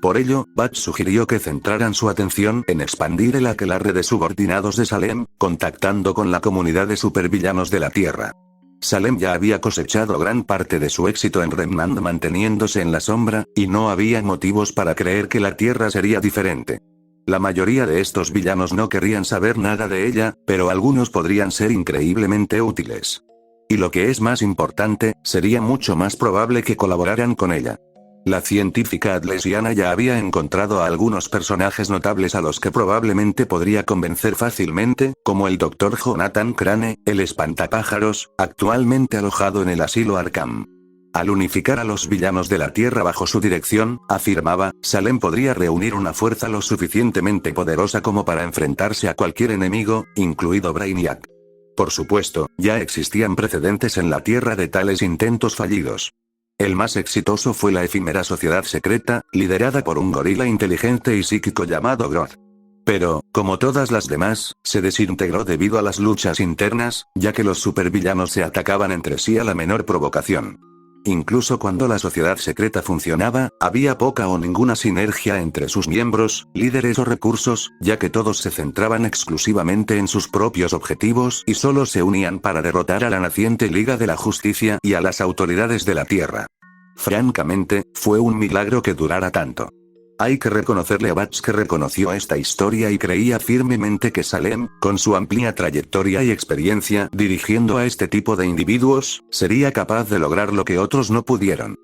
Por ello, Bat sugirió que centraran su atención en expandir el aquelarre de subordinados de Salem, contactando con la comunidad de supervillanos de la Tierra. Salem ya había cosechado gran parte de su éxito en Remnant manteniéndose en la sombra, y no había motivos para creer que la Tierra sería diferente. La mayoría de estos villanos no querrían saber nada de ella, pero algunos podrían ser increíblemente útiles. Y lo que es más importante, sería mucho más probable que colaboraran con ella. La científica atlesiana ya había encontrado a algunos personajes notables a los que probablemente podría convencer fácilmente, como el Dr. Jonathan Crane, el espantapájaros, actualmente alojado en el asilo Arkham. Al unificar a los villanos de la Tierra bajo su dirección, afirmaba, Salem podría reunir una fuerza lo suficientemente poderosa como para enfrentarse a cualquier enemigo, incluido Brainiac. Por supuesto, ya existían precedentes en la Tierra de tales intentos fallidos. El más exitoso fue la efímera sociedad secreta, liderada por un gorila inteligente y psíquico llamado Grodd. Pero, como todas las demás, se desintegró debido a las luchas internas, ya que los supervillanos se atacaban entre sí a la menor provocación. Incluso cuando la sociedad secreta funcionaba, había poca o ninguna sinergia entre sus miembros, líderes o recursos, ya que todos se centraban exclusivamente en sus propios objetivos y solo se unían para derrotar a la naciente Liga de la Justicia y a las autoridades de la Tierra. Francamente, fue un milagro que durara tanto. Hay que reconocerle a Butch que reconoció esta historia y creía firmemente que Salem, con su amplia trayectoria y experiencia dirigiendo a este tipo de individuos, sería capaz de lograr lo que otros no pudieron.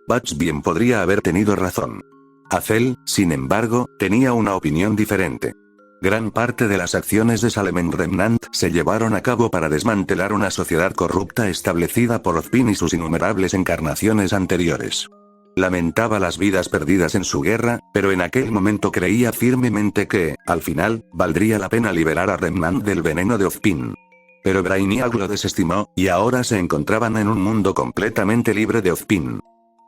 Butch bien podría haber tenido razón. Hazel, sin embargo, tenía una opinión diferente. Gran parte de las acciones de Salem en Remnant se llevaron a cabo para desmantelar una sociedad corrupta establecida por Ozpin y sus innumerables encarnaciones anteriores. Lamentaba las vidas perdidas en su guerra, pero en aquel momento creía firmemente que, al final, valdría la pena liberar a Remnant del veneno de Ozpin. Pero Brainiac lo desestimó, y ahora se encontraban en un mundo completamente libre de Ozpin.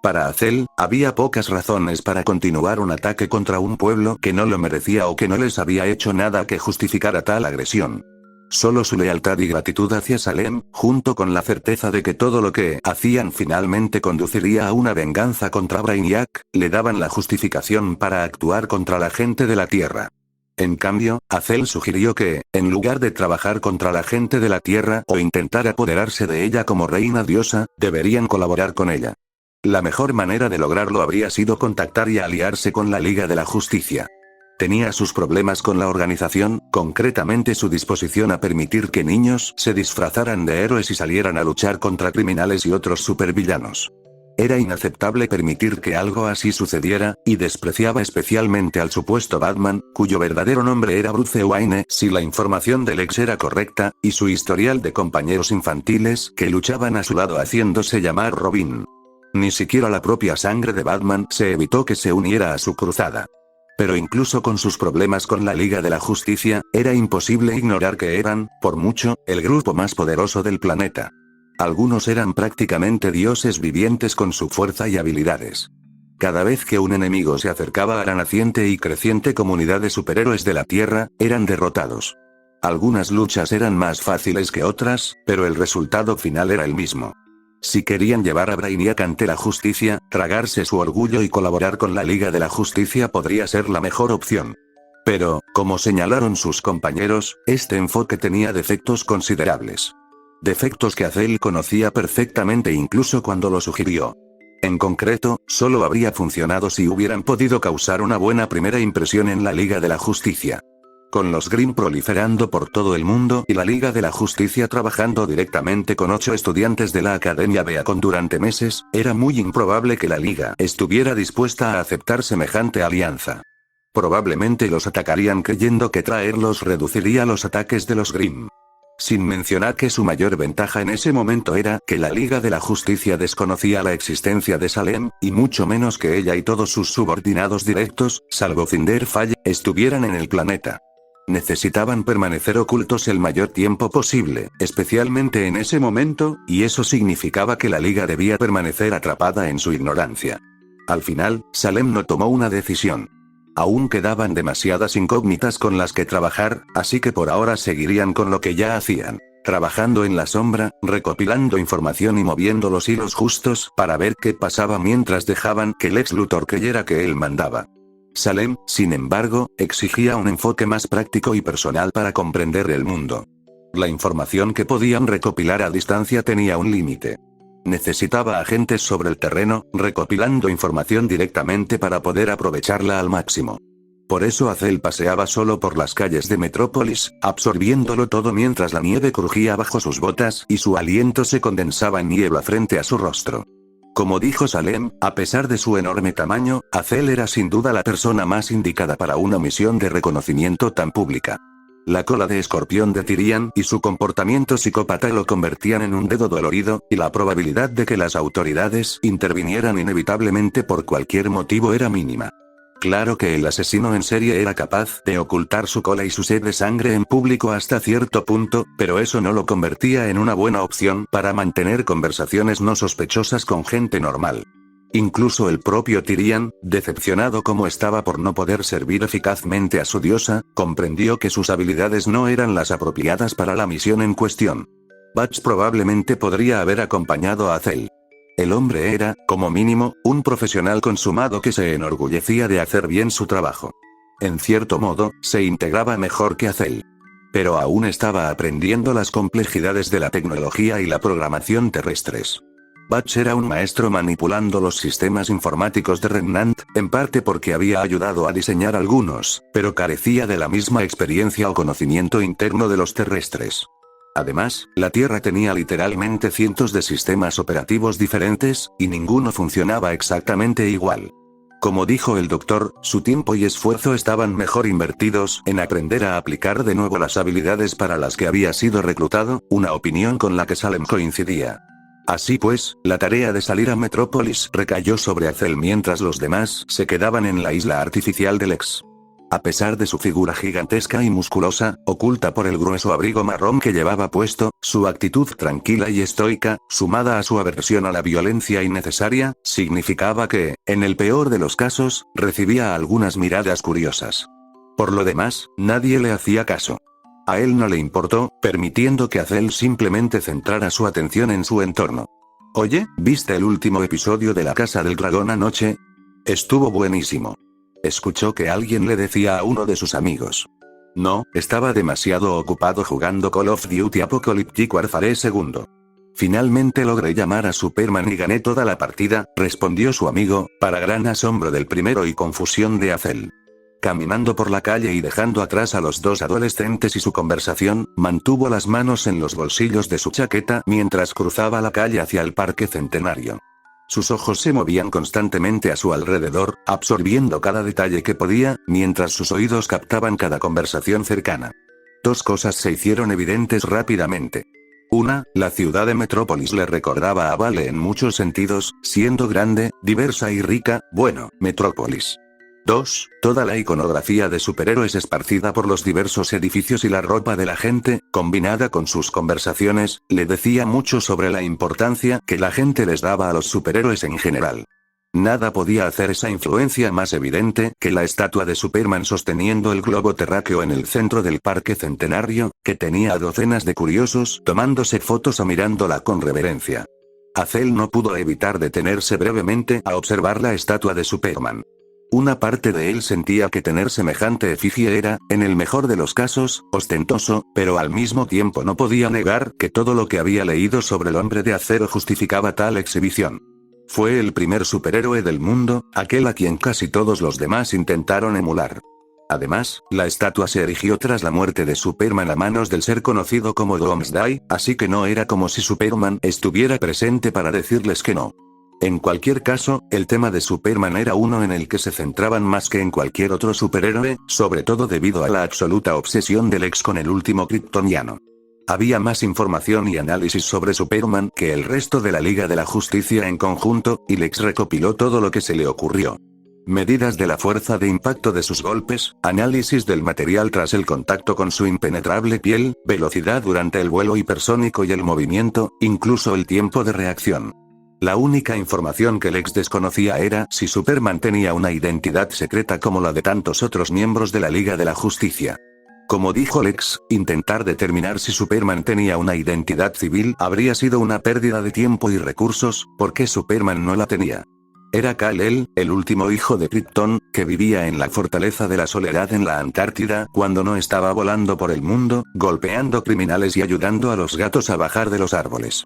Para Hazel, había pocas razones para continuar un ataque contra un pueblo que no lo merecía o que no les había hecho nada que justificara tal agresión. Solo su lealtad y gratitud hacia Salem, junto con la certeza de que todo lo que hacían finalmente conduciría a una venganza contra Brainiac, le daban la justificación para actuar contra la gente de la Tierra. En cambio, Hazel sugirió que, en lugar de trabajar contra la gente de la Tierra o intentar apoderarse de ella como reina diosa, deberían colaborar con ella. La mejor manera de lograrlo habría sido contactar y aliarse con la Liga de la Justicia. Tenía sus problemas con la organización, concretamente su disposición a permitir que niños se disfrazaran de héroes y salieran a luchar contra criminales y otros supervillanos. Era inaceptable permitir que algo así sucediera, y despreciaba especialmente al supuesto Batman, cuyo verdadero nombre era Bruce Wayne, si la información del ex era correcta, y su historial de compañeros infantiles que luchaban a su lado haciéndose llamar Robin. Ni siquiera la propia sangre de Batman se evitó que se uniera a su cruzada. Pero incluso con sus problemas con la Liga de la Justicia, era imposible ignorar que eran, por mucho, el grupo más poderoso del planeta. Algunos eran prácticamente dioses vivientes con su fuerza y habilidades. Cada vez que un enemigo se acercaba a la naciente y creciente comunidad de superhéroes de la Tierra, eran derrotados. Algunas luchas eran más fáciles que otras, pero el resultado final era el mismo. Si querían llevar a Brainiac ante la justicia, tragarse su orgullo y colaborar con la Liga de la Justicia podría ser la mejor opción. Pero, como señalaron sus compañeros, este enfoque tenía defectos considerables. Defectos que Hazel conocía perfectamente incluso cuando lo sugirió. En concreto, solo habría funcionado si hubieran podido causar una buena primera impresión en la Liga de la Justicia. Con los Grimm proliferando por todo el mundo y la Liga de la Justicia trabajando directamente con 8 estudiantes de la Academia Beacon durante meses, era muy improbable que la Liga estuviera dispuesta a aceptar semejante alianza. Probablemente los atacarían creyendo que traerlos reduciría los ataques de los Grimm. Sin mencionar que su mayor ventaja en ese momento era que la Liga de la Justicia desconocía la existencia de Salem, y mucho menos que ella y todos sus subordinados directos, salvo Cinder Falle, estuvieran en el planeta. Necesitaban permanecer ocultos el mayor tiempo posible, especialmente en ese momento, y eso significaba que la Liga debía permanecer atrapada en su ignorancia. Al final, Salem no tomó una decisión. Aún quedaban demasiadas incógnitas con las que trabajar, así que por ahora seguirían con lo que ya hacían, trabajando en la sombra, recopilando información y moviendo los hilos justos para ver qué pasaba mientras dejaban que Lex Luthor creyera que él mandaba. Salem, sin embargo, exigía un enfoque más práctico y personal para comprender el mundo. La información que podían recopilar a distancia tenía un límite. Necesitaba agentes sobre el terreno, recopilando información directamente para poder aprovecharla al máximo. Por eso Hazel paseaba solo por las calles de Metrópolis, absorbiéndolo todo mientras la nieve crujía bajo sus botas y su aliento se condensaba en niebla frente a su rostro. Como dijo Salem, a pesar de su enorme tamaño, Hazel era sin duda la persona más indicada para una misión de reconocimiento tan pública. La cola de escorpión de Tyrian y su comportamiento psicópata lo convertían en un dedo dolorido, y la probabilidad de que las autoridades intervinieran inevitablemente por cualquier motivo era mínima. Claro que el asesino en serie era capaz de ocultar su cola y su sed de sangre en público hasta cierto punto, pero eso no lo convertía en una buena opción para mantener conversaciones no sospechosas con gente normal. Incluso el propio Tyrian, decepcionado como estaba por no poder servir eficazmente a su diosa, comprendió que sus habilidades no eran las apropiadas para la misión en cuestión. Butch probablemente podría haber acompañado a Hazel. El hombre era, como mínimo, un profesional consumado que se enorgullecía de hacer bien su trabajo. En cierto modo, se integraba mejor que Hazel. Pero aún estaba aprendiendo las complejidades de la tecnología y la programación terrestres. Batch era un maestro manipulando los sistemas informáticos de Remnant, en parte porque había ayudado a diseñar algunos, pero carecía de la misma experiencia o conocimiento interno de los terrestres. Además, la Tierra tenía literalmente cientos de sistemas operativos diferentes, y ninguno funcionaba exactamente igual. Como dijo el doctor, su tiempo y esfuerzo estaban mejor invertidos en aprender a aplicar de nuevo las habilidades para las que había sido reclutado, una opinión con la que Salem coincidía. Así pues, la tarea de salir a Metrópolis recayó sobre Azel mientras los demás se quedaban en la isla artificial del Lex. A pesar de su figura gigantesca y musculosa, oculta por el grueso abrigo marrón que llevaba puesto, su actitud tranquila y estoica, sumada a su aversión a la violencia innecesaria, significaba que, en el peor de los casos, recibía algunas miradas curiosas. Por lo demás, nadie le hacía caso. A él no le importó, permitiendo que Azel simplemente centrara su atención en su entorno. «Oye, ¿viste el último episodio de La Casa del Dragón anoche? Estuvo buenísimo». Escuchó que alguien le decía a uno de sus amigos. No, estaba demasiado ocupado jugando Call of Duty Apocalyptic Warfare 2. Finalmente logré llamar a Superman y gané toda la partida, respondió su amigo, para gran asombro del primero y confusión de Azel. Caminando por la calle y dejando atrás a los dos adolescentes y su conversación, mantuvo las manos en los bolsillos de su chaqueta mientras cruzaba la calle hacia el Parque Centenario. Sus ojos se movían constantemente a su alrededor, absorbiendo cada detalle que podía, mientras sus oídos captaban cada conversación cercana. Dos cosas se hicieron evidentes rápidamente. Una, la ciudad de Metrópolis le recordaba a Vale en muchos sentidos, siendo grande, diversa y rica, bueno, Metrópolis. 2. Toda la iconografía de superhéroes esparcida por los diversos edificios y la ropa de la gente, combinada con sus conversaciones, le decía mucho sobre la importancia que la gente les daba a los superhéroes en general. Nada podía hacer esa influencia más evidente que la estatua de Superman sosteniendo el globo terráqueo en el centro del Parque Centenario, que tenía a docenas de curiosos tomándose fotos o mirándola con reverencia. Azel no pudo evitar detenerse brevemente a observar la estatua de Superman. Una parte de él sentía que tener semejante efigie era, en el mejor de los casos, ostentoso, pero al mismo tiempo no podía negar que todo lo que había leído sobre el Hombre de Acero justificaba tal exhibición. Fue el primer superhéroe del mundo, aquel a quien casi todos los demás intentaron emular. Además, la estatua se erigió tras la muerte de Superman a manos del ser conocido como Doomsday, así que no era como si Superman estuviera presente para decirles que no. En cualquier caso, el tema de Superman era uno en el que se centraban más que en cualquier otro superhéroe, sobre todo debido a la absoluta obsesión del ex con el último kryptoniano. Había más información y análisis sobre Superman que el resto de la Liga de la Justicia en conjunto, y Lex recopiló todo lo que se le ocurrió. Medidas de la fuerza de impacto de sus golpes, análisis del material tras el contacto con su impenetrable piel, velocidad durante el vuelo hipersónico y el movimiento, incluso el tiempo de reacción. La única información que Lex desconocía era si Superman tenía una identidad secreta como la de tantos otros miembros de la Liga de la Justicia. Como dijo Lex, intentar determinar si Superman tenía una identidad civil habría sido una pérdida de tiempo y recursos, porque Superman no la tenía. Era Kal-El, el último hijo de Krypton, que vivía en la Fortaleza de la Soledad en la Antártida cuando no estaba volando por el mundo, golpeando criminales y ayudando a los gatos a bajar de los árboles.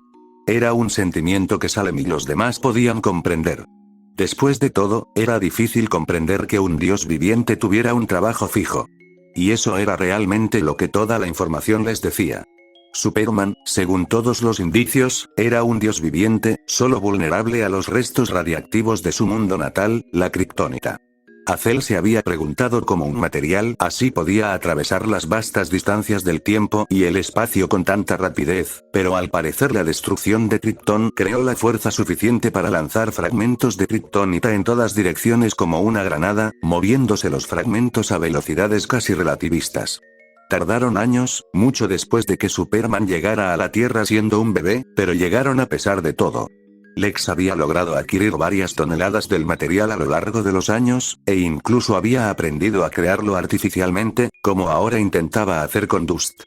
Era un sentimiento que Salem y los demás podían comprender. Después de todo, era difícil comprender que un dios viviente tuviera un trabajo fijo. Y eso era realmente lo que toda la información les decía. Superman, según todos los indicios, era un dios viviente, solo vulnerable a los restos radiactivos de su mundo natal, la kriptonita. Azel se había preguntado cómo un material así podía atravesar las vastas distancias del tiempo y el espacio con tanta rapidez, pero al parecer la destrucción de Krypton creó la fuerza suficiente para lanzar fragmentos de kriptonita en todas direcciones como una granada, moviéndose los fragmentos a velocidades casi relativistas. Tardaron años, mucho después de que Superman llegara a la Tierra siendo un bebé, pero llegaron a pesar de todo. Lex había logrado adquirir varias toneladas del material a lo largo de los años, e incluso había aprendido a crearlo artificialmente, como ahora intentaba hacer con Dust.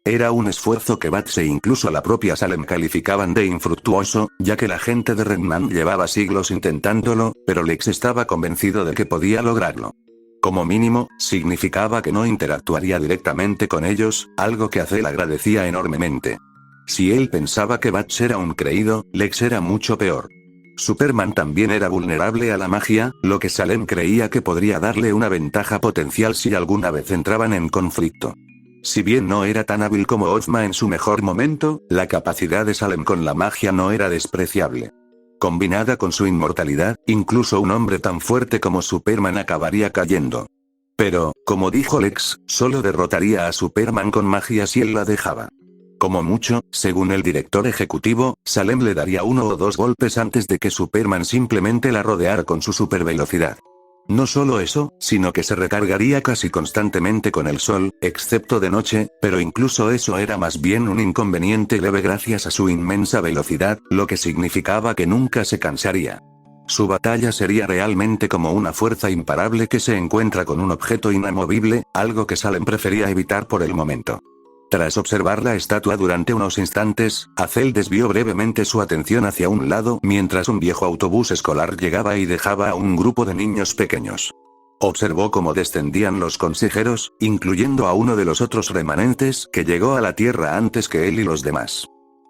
Era un esfuerzo que Bats e incluso la propia Salem calificaban de infructuoso, ya que la gente de Redman llevaba siglos intentándolo, pero Lex estaba convencido de que podía lograrlo. Como mínimo, significaba que no interactuaría directamente con ellos, algo que Azel agradecía enormemente. Si él pensaba que Bats era un creído, Lex era mucho peor. Superman también era vulnerable a la magia, lo que Salem creía que podría darle una ventaja potencial si alguna vez entraban en conflicto. Si bien no era tan hábil como Ozma en su mejor momento, la capacidad de Salem con la magia no era despreciable. Combinada con su inmortalidad, incluso un hombre tan fuerte como Superman acabaría cayendo. Pero, como dijo Lex, solo derrotaría a Superman con magia si él la dejaba. Como mucho, según el director ejecutivo, Salem le daría 1 o 2 golpes antes de que Superman simplemente la rodeara con su supervelocidad. No solo eso, sino que se recargaría casi constantemente con el sol, excepto de noche, pero incluso eso era más bien un inconveniente leve gracias a su inmensa velocidad, lo que significaba que nunca se cansaría. Su batalla sería realmente como una fuerza imparable que se encuentra con un objeto inamovible, algo que Salem prefería evitar por el momento. Tras observar la estatua durante unos instantes, Azel desvió brevemente su atención hacia un lado mientras un viejo autobús escolar llegaba y dejaba a un grupo de niños pequeños. Observó cómo descendían los consejeros, incluyendo a uno de los otros remanentes que llegó a la Tierra antes que él y los demás.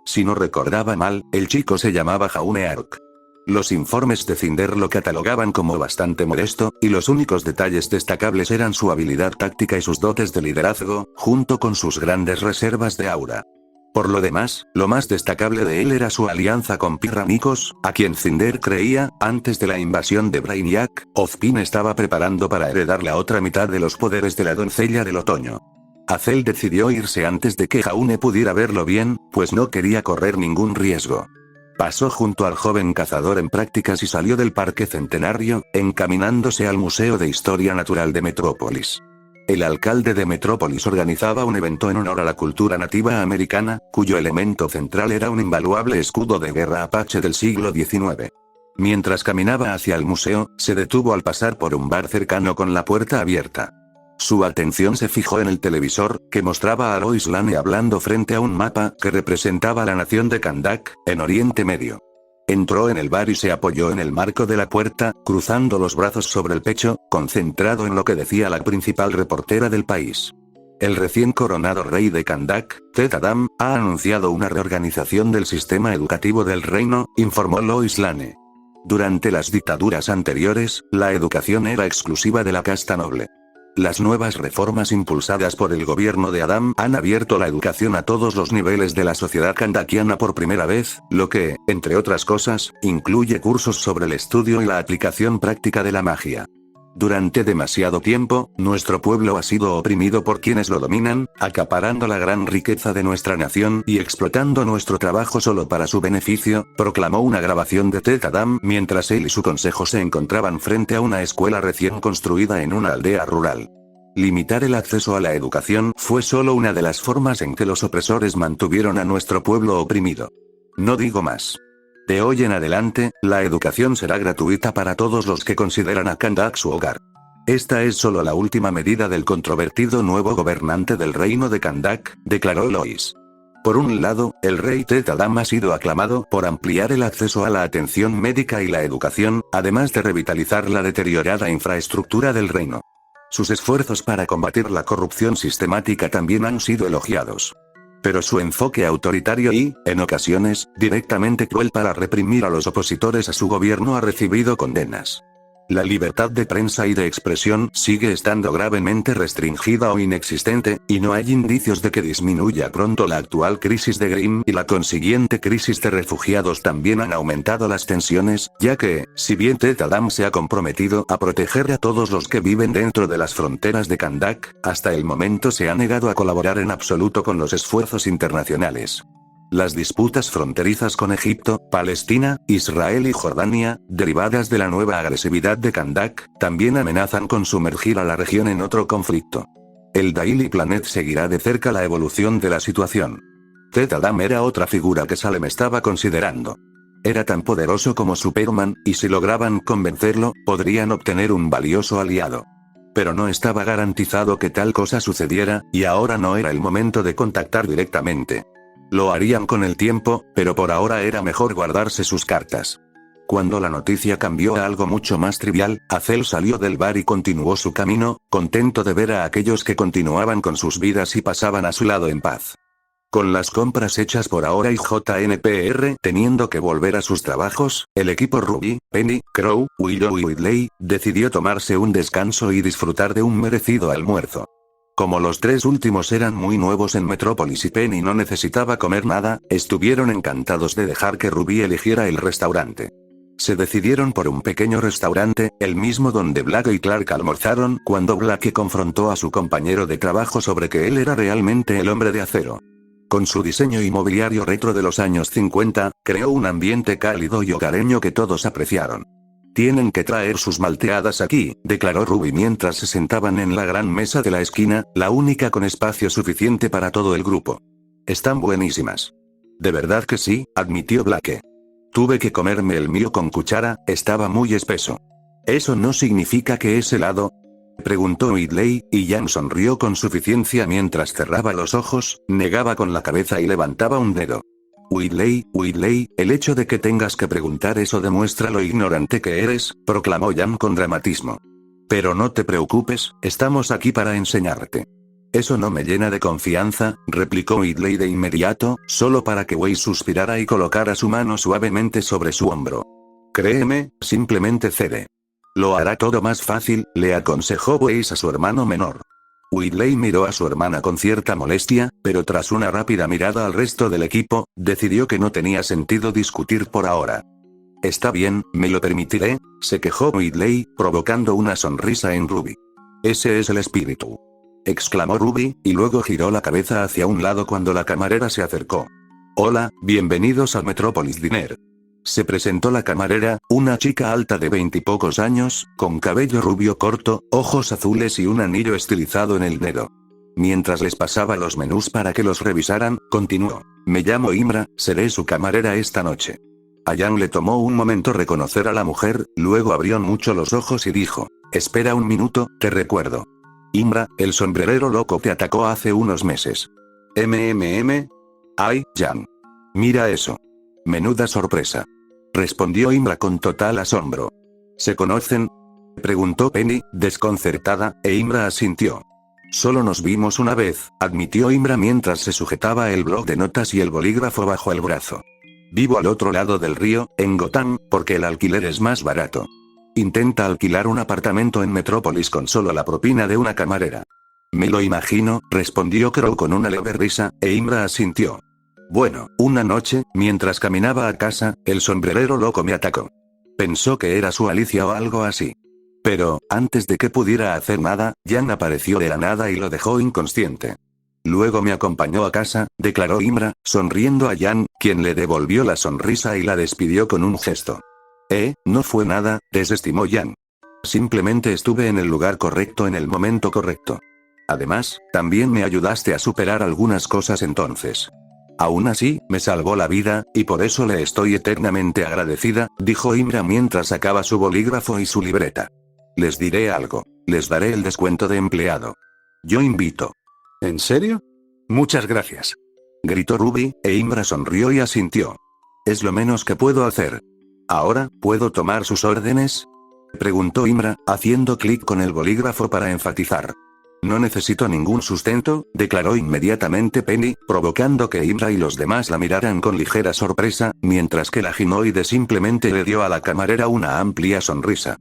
Si no recordaba mal, el chico se llamaba Jaume Ark. Los informes de Cinder lo catalogaban como bastante modesto, y los únicos detalles destacables eran su habilidad táctica y sus dotes de liderazgo, junto con sus grandes reservas de aura. Por lo demás, lo más destacable de él era su alianza con Pirramicos, a quien Cinder creía, antes de la invasión de Brainiac, Ozpin estaba preparando para heredar la otra mitad de los poderes de la doncella del otoño. Azel decidió irse antes de que Jaume pudiera verlo bien, pues no quería correr ningún riesgo. Pasó junto al joven cazador en prácticas y salió del Parque Centenario, encaminándose al Museo de Historia Natural de Metrópolis. El alcalde de Metrópolis organizaba un evento en honor a la cultura nativa americana, cuyo elemento central era un invaluable escudo de guerra apache del siglo XIX. Mientras caminaba hacia el museo, se detuvo al pasar por un bar cercano con la puerta abierta. Su atención se fijó en el televisor, que mostraba a Lois Lane hablando frente a un mapa que representaba la nación de Kandak, en Oriente Medio. Entró en el bar y se apoyó en el marco de la puerta, cruzando los brazos sobre el pecho, concentrado en lo que decía la principal reportera del país. El recién coronado rey de Kandak, Ted Adam, ha anunciado una reorganización del sistema educativo del reino, informó Lois Lane. Durante las dictaduras anteriores, la educación era exclusiva de la casta noble. Las nuevas reformas impulsadas por el gobierno de Adam han abierto la educación a todos los niveles de la sociedad kandakiana por primera vez, lo que, entre otras cosas, incluye cursos sobre el estudio y la aplicación práctica de la magia. Durante demasiado tiempo, nuestro pueblo ha sido oprimido por quienes lo dominan, acaparando la gran riqueza de nuestra nación y explotando nuestro trabajo solo para su beneficio, proclamó una grabación de Ted Adam mientras él y su consejo se encontraban frente a una escuela recién construida en una aldea rural. Limitar el acceso a la educación fue solo una de las formas en que los opresores mantuvieron a nuestro pueblo oprimido. No digo más. De hoy en adelante, la educación será gratuita para todos los que consideran a Kandak su hogar. Esta es solo la última medida del controvertido nuevo gobernante del reino de Kandak, declaró Lois. Por un lado, el rey Ted Adam ha sido aclamado por ampliar el acceso a la atención médica y la educación, además de revitalizar la deteriorada infraestructura del reino. Sus esfuerzos para combatir la corrupción sistemática también han sido elogiados. Pero su enfoque autoritario y, en ocasiones, directamente cruel para reprimir a los opositores a su gobierno ha recibido condenas. La libertad de prensa y de expresión sigue estando gravemente restringida o inexistente, y no hay indicios de que disminuya pronto. La actual crisis de Grimm y la consiguiente crisis de refugiados también han aumentado las tensiones, ya que, si bien Ted Adam se ha comprometido a proteger a todos los que viven dentro de las fronteras de Kandak, hasta el momento se ha negado a colaborar en absoluto con los esfuerzos internacionales. Las disputas fronterizas con Egipto, Palestina, Israel y Jordania, derivadas de la nueva agresividad de Kandak, también amenazan con sumergir a la región en otro conflicto. El Daily Planet seguirá de cerca la evolución de la situación. Ted Adam era otra figura que Salem estaba considerando. Era tan poderoso como Superman, y si lograban convencerlo, podrían obtener un valioso aliado. Pero no estaba garantizado que tal cosa sucediera, y ahora no era el momento de contactar directamente. Lo harían con el tiempo, pero por ahora era mejor guardarse sus cartas. Cuando la noticia cambió a algo mucho más trivial, Azel salió del bar y continuó su camino, contento de ver a aquellos que continuaban con sus vidas y pasaban a su lado en paz. Con las compras hechas por ahora y JNPR teniendo que volver a sus trabajos, el equipo Ruby, Penny, Crow, Willow y Whitley, decidió tomarse un descanso y disfrutar de un merecido almuerzo. Como los tres últimos eran muy nuevos en Metrópolis y Penny no necesitaba comer nada, estuvieron encantados de dejar que Ruby eligiera el restaurante. Se decidieron por un pequeño restaurante, el mismo donde Blake y Clark almorzaron cuando Blake confrontó a su compañero de trabajo sobre que él era realmente el hombre de acero. Con su diseño inmobiliario retro de los años 50, creó un ambiente cálido y hogareño que todos apreciaron. Tienen que traer sus malteadas aquí, declaró Ruby mientras se sentaban en la gran mesa de la esquina, la única con espacio suficiente para todo el grupo. Están buenísimas. De verdad que sí, admitió Blake. Tuve que comerme el mío con cuchara, estaba muy espeso. ¿Eso no significa que es helado?, preguntó Whitley, y Jan sonrió con suficiencia mientras cerraba los ojos, negaba con la cabeza y levantaba un dedo. Whitley, el hecho de que tengas que preguntar eso demuestra lo ignorante que eres, proclamó Jan con dramatismo. Pero no te preocupes, estamos aquí para enseñarte. Eso no me llena de confianza, replicó Whitley de inmediato, solo para que Weiss suspirara y colocara su mano suavemente sobre su hombro. Créeme, simplemente cede. Lo hará todo más fácil, le aconsejó Weiss a su hermano menor. Whitley miró a su hermana con cierta molestia, pero tras una rápida mirada al resto del equipo, decidió que no tenía sentido discutir por ahora. Está bien, me lo permitiré, se quejó Whitley, provocando una sonrisa en Ruby. Ese es el espíritu, exclamó Ruby, y luego giró la cabeza hacia un lado cuando la camarera se acercó. Hola, bienvenidos al Metropolis Diner. Se presentó la camarera, una chica alta de 20 y pocos años, con cabello rubio corto, ojos azules y un anillo estilizado en el dedo. Mientras les pasaba los menús para que los revisaran, continuó. Me llamo Imra, seré su camarera esta noche. A Jan le tomó un momento reconocer a la mujer, luego abrió mucho los ojos y dijo, espera un minuto, te recuerdo. Imra, el sombrerero loco te atacó hace unos meses. Ay, Jan. Mira eso. Menuda sorpresa. Respondió Imra con total asombro. ¿Se conocen?, preguntó Penny, desconcertada, e Imra asintió. Solo nos vimos una vez, admitió Imra mientras se sujetaba el bloc de notas y el bolígrafo bajo el brazo. Vivo al otro lado del río, en Gotham, porque el alquiler es más barato. Intenta alquilar un apartamento en Metrópolis con solo la propina de una camarera. Me lo imagino, respondió Crow con una leve risa, e Imra asintió. Bueno, una noche, mientras caminaba a casa, el sombrerero loco me atacó. Pensó que era su Alicia o algo así. Pero, antes de que pudiera hacer nada, Jan apareció de la nada y lo dejó inconsciente. Luego me acompañó a casa, declaró Imra, sonriendo a Jan, quien le devolvió la sonrisa y la despidió con un gesto. No fue nada, desestimó Jan. Simplemente estuve en el lugar correcto en el momento correcto. Además, también me ayudaste a superar algunas cosas entonces. Aún así, me salvó la vida, y por eso le estoy eternamente agradecida, dijo Imra mientras sacaba su bolígrafo y su libreta. Les diré algo. Les daré el descuento de empleado. Yo invito. ¿En serio? Muchas gracias. Gritó Ruby, e Imra sonrió y asintió. Es lo menos que puedo hacer. ¿Ahora, puedo tomar sus órdenes?, preguntó Imra, haciendo clic con el bolígrafo para enfatizar. No necesito ningún sustento, declaró inmediatamente Penny, provocando que Imra y los demás la miraran con ligera sorpresa, mientras que la ginoide simplemente le dio a la camarera una amplia sonrisa.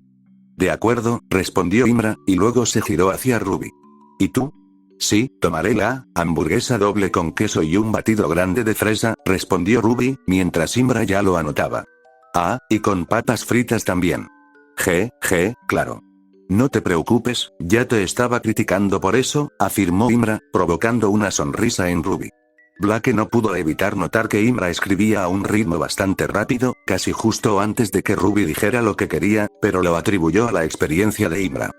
De acuerdo, respondió Imra, y luego se giró hacia Ruby. ¿Y tú? Sí, tomaré la hamburguesa doble con queso y un batido grande de fresa, respondió Ruby, mientras Imra ya lo anotaba. Ah, y con papas fritas también. Claro. No te preocupes, ya te estaba criticando por eso, afirmó Imra, provocando una sonrisa en Ruby. Blake no pudo evitar notar que Imra escribía a un ritmo bastante rápido, casi justo antes de que Ruby dijera lo que quería, pero lo atribuyó a la experiencia de Imra.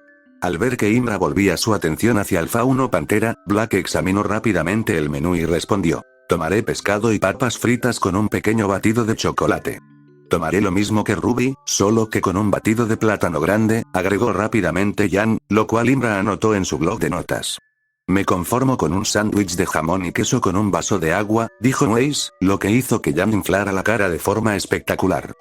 Al ver que Imra volvía su atención hacia el fauno pantera, Blake examinó rápidamente el menú y respondió. Tomaré pescado y papas fritas con un pequeño batido de chocolate. Tomaré lo mismo que Ruby, solo que con un batido de plátano grande, agregó rápidamente Jan, lo cual Imra anotó en su bloc de notas. Me conformo con un sándwich de jamón y queso con un vaso de agua, dijo Weiss, lo que hizo que Jan inflara la cara de forma espectacular.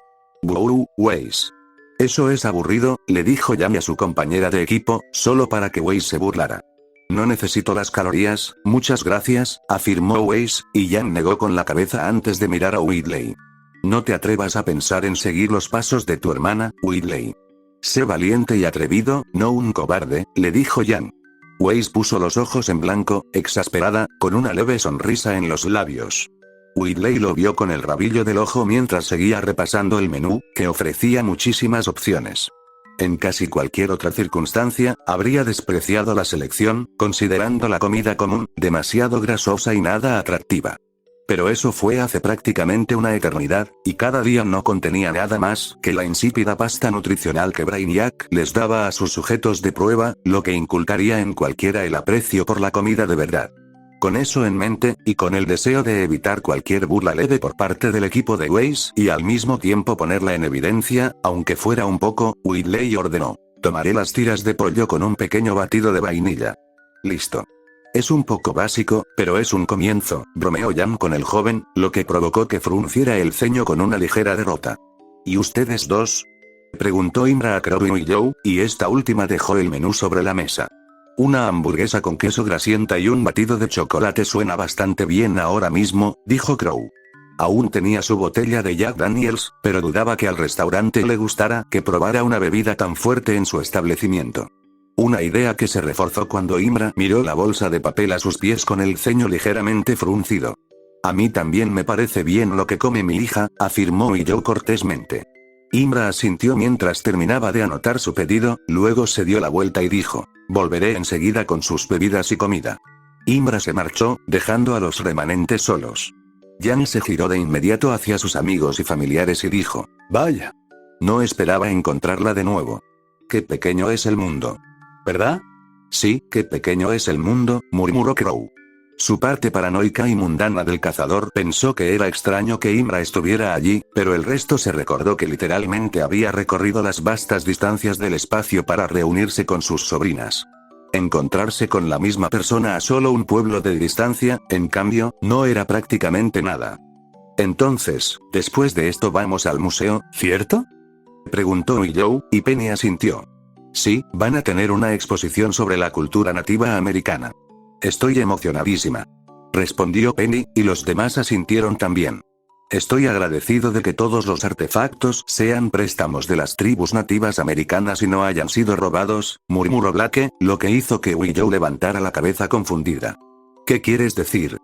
Wow, Weiss. Eso es aburrido, le dijo Jan a su compañera de equipo, solo para que Weiss se burlara. No necesito las calorías, muchas gracias, afirmó Weiss, y Jan negó con la cabeza antes de mirar a Whitley. No te atrevas a pensar en seguir los pasos de tu hermana, Whitley. Sé valiente y atrevido, no un cobarde, le dijo Jan. Weiss puso los ojos en blanco, exasperada, con una leve sonrisa en los labios. Whitley lo vio con el rabillo del ojo mientras seguía repasando el menú, que ofrecía muchísimas opciones. En casi cualquier otra circunstancia, habría despreciado la selección, considerando la comida común, demasiado grasosa y nada atractiva. Pero eso fue hace prácticamente una eternidad, y cada día no contenía nada más que la insípida pasta nutricional que Brainiac les daba a sus sujetos de prueba, lo que inculcaría en cualquiera el aprecio por la comida de verdad. Con eso en mente, y con el deseo de evitar cualquier burla leve por parte del equipo de Weiss y al mismo tiempo ponerla en evidencia, aunque fuera un poco, Whitley ordenó: tomaré las tiras de pollo con un pequeño batido de vainilla. Listo. Es un poco básico, pero es un comienzo, bromeó Jan con el joven, lo que provocó que frunciera el ceño con una ligera derrota. ¿Y ustedes dos?, preguntó Imra a Crow y Joe, y esta última dejó el menú sobre la mesa. Una hamburguesa con queso grasienta y un batido de chocolate suena bastante bien ahora mismo, dijo Crow. Aún tenía su botella de Jack Daniels, pero dudaba que al restaurante le gustara que probara una bebida tan fuerte en su establecimiento. Una idea que se reforzó cuando Imra miró la bolsa de papel a sus pies con el ceño ligeramente fruncido. A mí también me parece bien lo que come mi hija, afirmó Joe cortésmente. Imra asintió mientras terminaba de anotar su pedido, luego se dio la vuelta y dijo: volveré enseguida con sus bebidas y comida. Imra se marchó, dejando a los remanentes solos. Jan se giró de inmediato hacia sus amigos y familiares y dijo: vaya. No esperaba encontrarla de nuevo. Qué pequeño es el mundo. ¿Verdad? Sí, qué pequeño es el mundo, murmuró Crow. Su parte paranoica y mundana del cazador pensó que era extraño que Imra estuviera allí, pero el resto se recordó que literalmente había recorrido las vastas distancias del espacio para reunirse con sus sobrinas. Encontrarse con la misma persona a solo un pueblo de distancia, en cambio, no era prácticamente nada. Entonces, después de esto vamos al museo, ¿cierto?, preguntó Joe, y Penny asintió. Sí, van a tener una exposición sobre la cultura nativa americana. Estoy emocionadísima, respondió Penny, y los demás asintieron también. Estoy agradecido de que todos los artefactos sean préstamos de las tribus nativas americanas y no hayan sido robados, murmuró Blake, lo que hizo que Joe levantara la cabeza confundida. ¿Qué quieres decir?,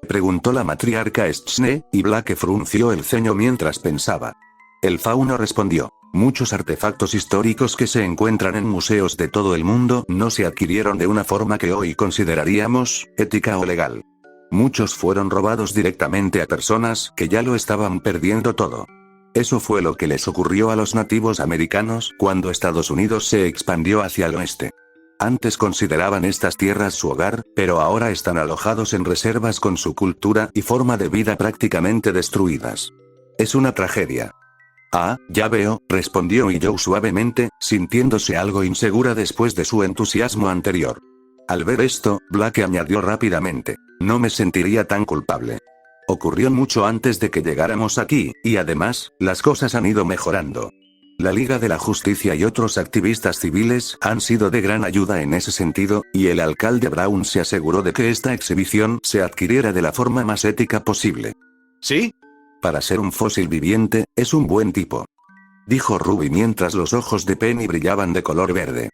preguntó la matriarca Schne, y Blake frunció el ceño mientras pensaba. El fauno respondió: muchos artefactos históricos que se encuentran en museos de todo el mundo no se adquirieron de una forma que hoy consideraríamos ética o legal. Muchos fueron robados directamente a personas que ya lo estaban perdiendo todo. Eso fue lo que les ocurrió a los nativos americanos cuando Estados Unidos se expandió hacia el oeste. Antes consideraban estas tierras su hogar, pero ahora están alojados en reservas con su cultura y forma de vida prácticamente destruidas. Es una tragedia. Ah, ya veo, respondió Joe suavemente, sintiéndose algo insegura después de su entusiasmo anterior. Al ver esto, Blake añadió rápidamente: no me sentiría tan culpable. Ocurrió mucho antes de que llegáramos aquí, y además, las cosas han ido mejorando. La Liga de la Justicia y otros activistas civiles han sido de gran ayuda en ese sentido, y el alcalde Brown se aseguró de que esta exhibición se adquiriera de la forma más ética posible. ¿Sí? Para ser un fósil viviente, es un buen tipo, dijo Ruby mientras los ojos de Penny brillaban de color verde.